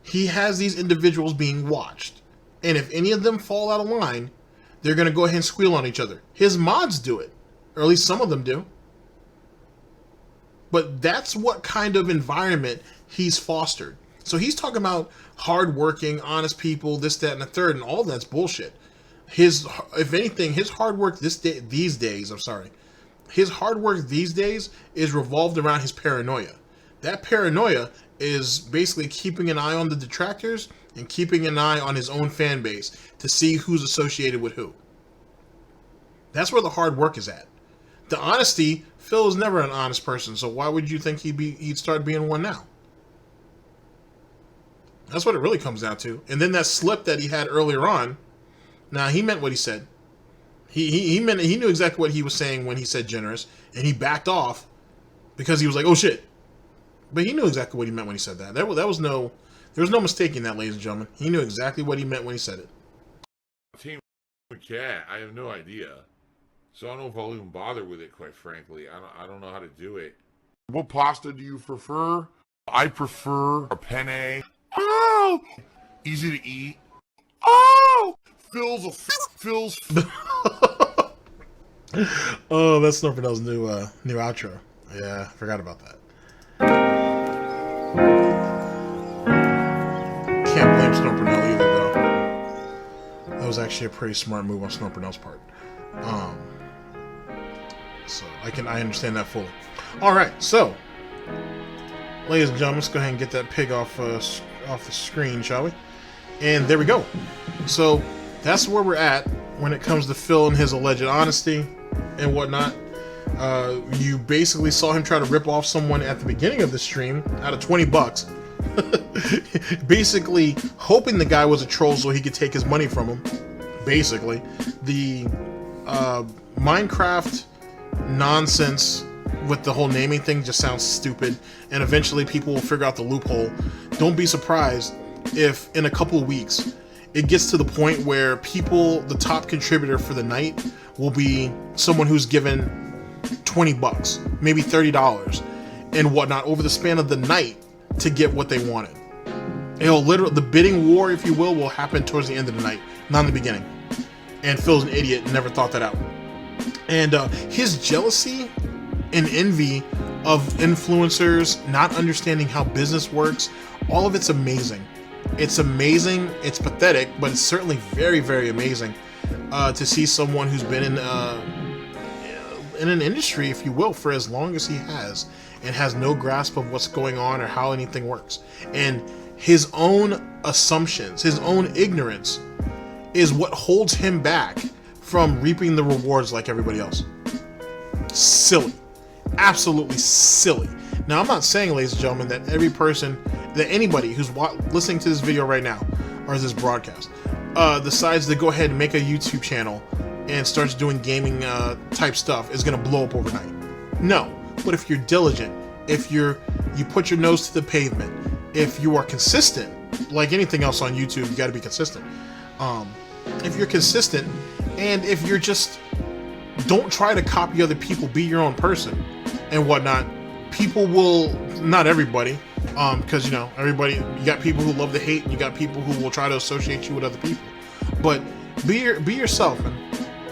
He has these individuals being watched. And if any of them fall out of line, they're going to go ahead and squeal on each other. His mods do it. Or at least some of them do. But that's what kind of environment he's fostered. So he's talking about hardworking, honest people, this, that, and the third, and all that's bullshit. If anything, his hard work his hard work these days is revolved around his paranoia. That paranoia is basically keeping an eye on the detractors and keeping an eye on his own fan base to see who's associated with who. That's where the hard work is at. The honesty, Phil is never an honest person, so why would you think he'd start being one now? That's what it really comes down to. And then that slip that he had earlier on, now he meant what he said. He knew exactly what he was saying when he said generous, and he backed off because he was like, oh shit. But he knew exactly what he meant when he said that. That There was no mistaking that, ladies and gentlemen. He knew exactly what he meant when he said it. Team Cat, I have no idea. So I don't know if I'll even bother with it, quite frankly. I don't know how to do it. What pasta do you prefer? I prefer a penne. Oh! Easy to eat. Oh! Phil's. Oh, that's Snort Burnell's new outro. Yeah, I forgot about that. Can't blame Snort Burnell either, though. That was actually a pretty smart move on Snort Burnell's part. So I understand that fully. All right, so ladies and gentlemen, let's go ahead and get that pig off the screen, shall we? And there we go. So that's where we're at when it comes to Phil and his alleged honesty and whatnot. You basically saw him try to rip off someone at the beginning of the stream out of $20. Basically hoping the guy was a troll so he could take his money from him. Basically, the Minecraft nonsense with the whole naming thing just sounds stupid, and eventually people will figure out the loophole. Don't be surprised if in a couple of weeks it gets to the point where the top contributor for the night will be someone who's given $20, maybe $30 and whatnot over the span of the night to get what they wanted. It'll literally, the bidding war, if you will happen towards the end of the night, not in the beginning. And Phil's an idiot and never thought that out. And his jealousy and envy of influencers, not understanding how business works, all of it's amazing. It's amazing, it's pathetic, but it's certainly very, very amazing to see someone who's been in an industry, if you will, for as long as he has, and has no grasp of what's going on or how anything works. And his own assumptions, his own ignorance is what holds him back from reaping the rewards like everybody else. Silly. Absolutely silly. Now, I'm not saying, ladies and gentlemen, that anybody who's listening to this video right now, or this broadcast, decides to go ahead and make a YouTube channel and starts doing gaming type stuff is going to blow up overnight. No. But if you're diligent, if you put your nose to the pavement, if you are consistent, like anything else on YouTube, you got to be consistent. If you're consistent, and if you're just, don't try to copy other people, be your own person and whatnot, people will, not everybody, because, you know, everybody, you got people who love to hate and you got people who will try to associate you with other people, but be yourself,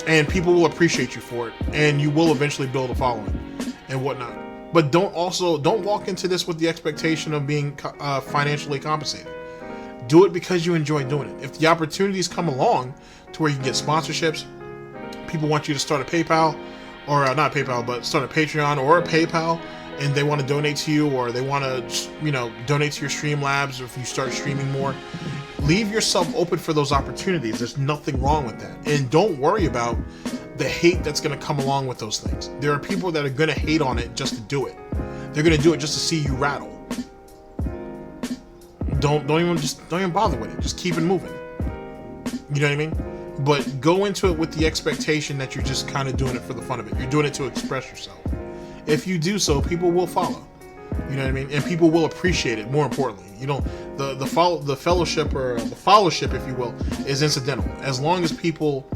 and people will appreciate you for it, and you will eventually build a following and whatnot. But don't walk into this with the expectation of being financially compensated. Do it because you enjoy doing it. If the opportunities come along to where you can get sponsorships, people want you to start a PayPal, or not PayPal, but start a Patreon or a PayPal, and they want to donate to you, or they want to, you know, donate to your Streamlabs, or if you start streaming more, leave yourself open for those opportunities. There's nothing wrong with that. And don't worry about the hate that's going to come along with those things. There are people that are going to hate on it just to do it. They're going to do it just to see you rattle. Don't even bother with it. Just keep it moving. You know what I mean? But go into it with the expectation that you're just kind of doing it for the fun of it. You're doing it to express yourself. If you do so, people will follow. You know what I mean? And people will appreciate it. More importantly, you know, the fellowship, or the followship, if you will, is incidental. As long as people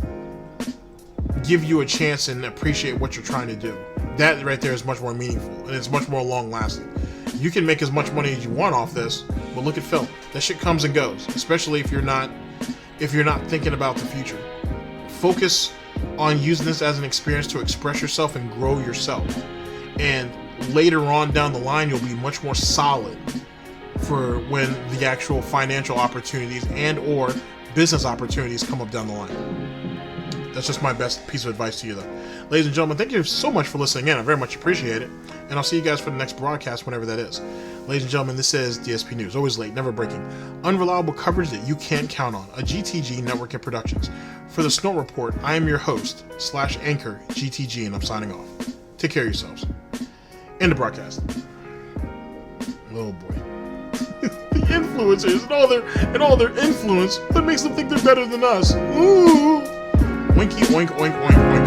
give you a chance and appreciate what you're trying to do, that right there is much more meaningful, and it's much more long lasting. You can make as much money as you want off this, but look at Phil. That shit comes and goes, especially if you're not thinking about the future. Focus on using this as an experience to express yourself and grow yourself. And later on down the line, you'll be much more solid for when the actual financial opportunities and or business opportunities come up down the line. That's just my best piece of advice to you, though. Ladies and gentlemen, thank you so much for listening in. I very much appreciate it. And I'll see you guys for the next broadcast, whenever that is. Ladies and gentlemen, this is DSP News. Always late, never breaking. Unreliable coverage that you can't count on. A GTG Network of Productions. For the Snort Report, I am your host, /anchor, GTG, and I'm signing off. Take care of yourselves. End of broadcast. Oh boy. The influencers and all their influence that makes them think they're better than us. Ooh. Winky, oink, oink, oink, oink.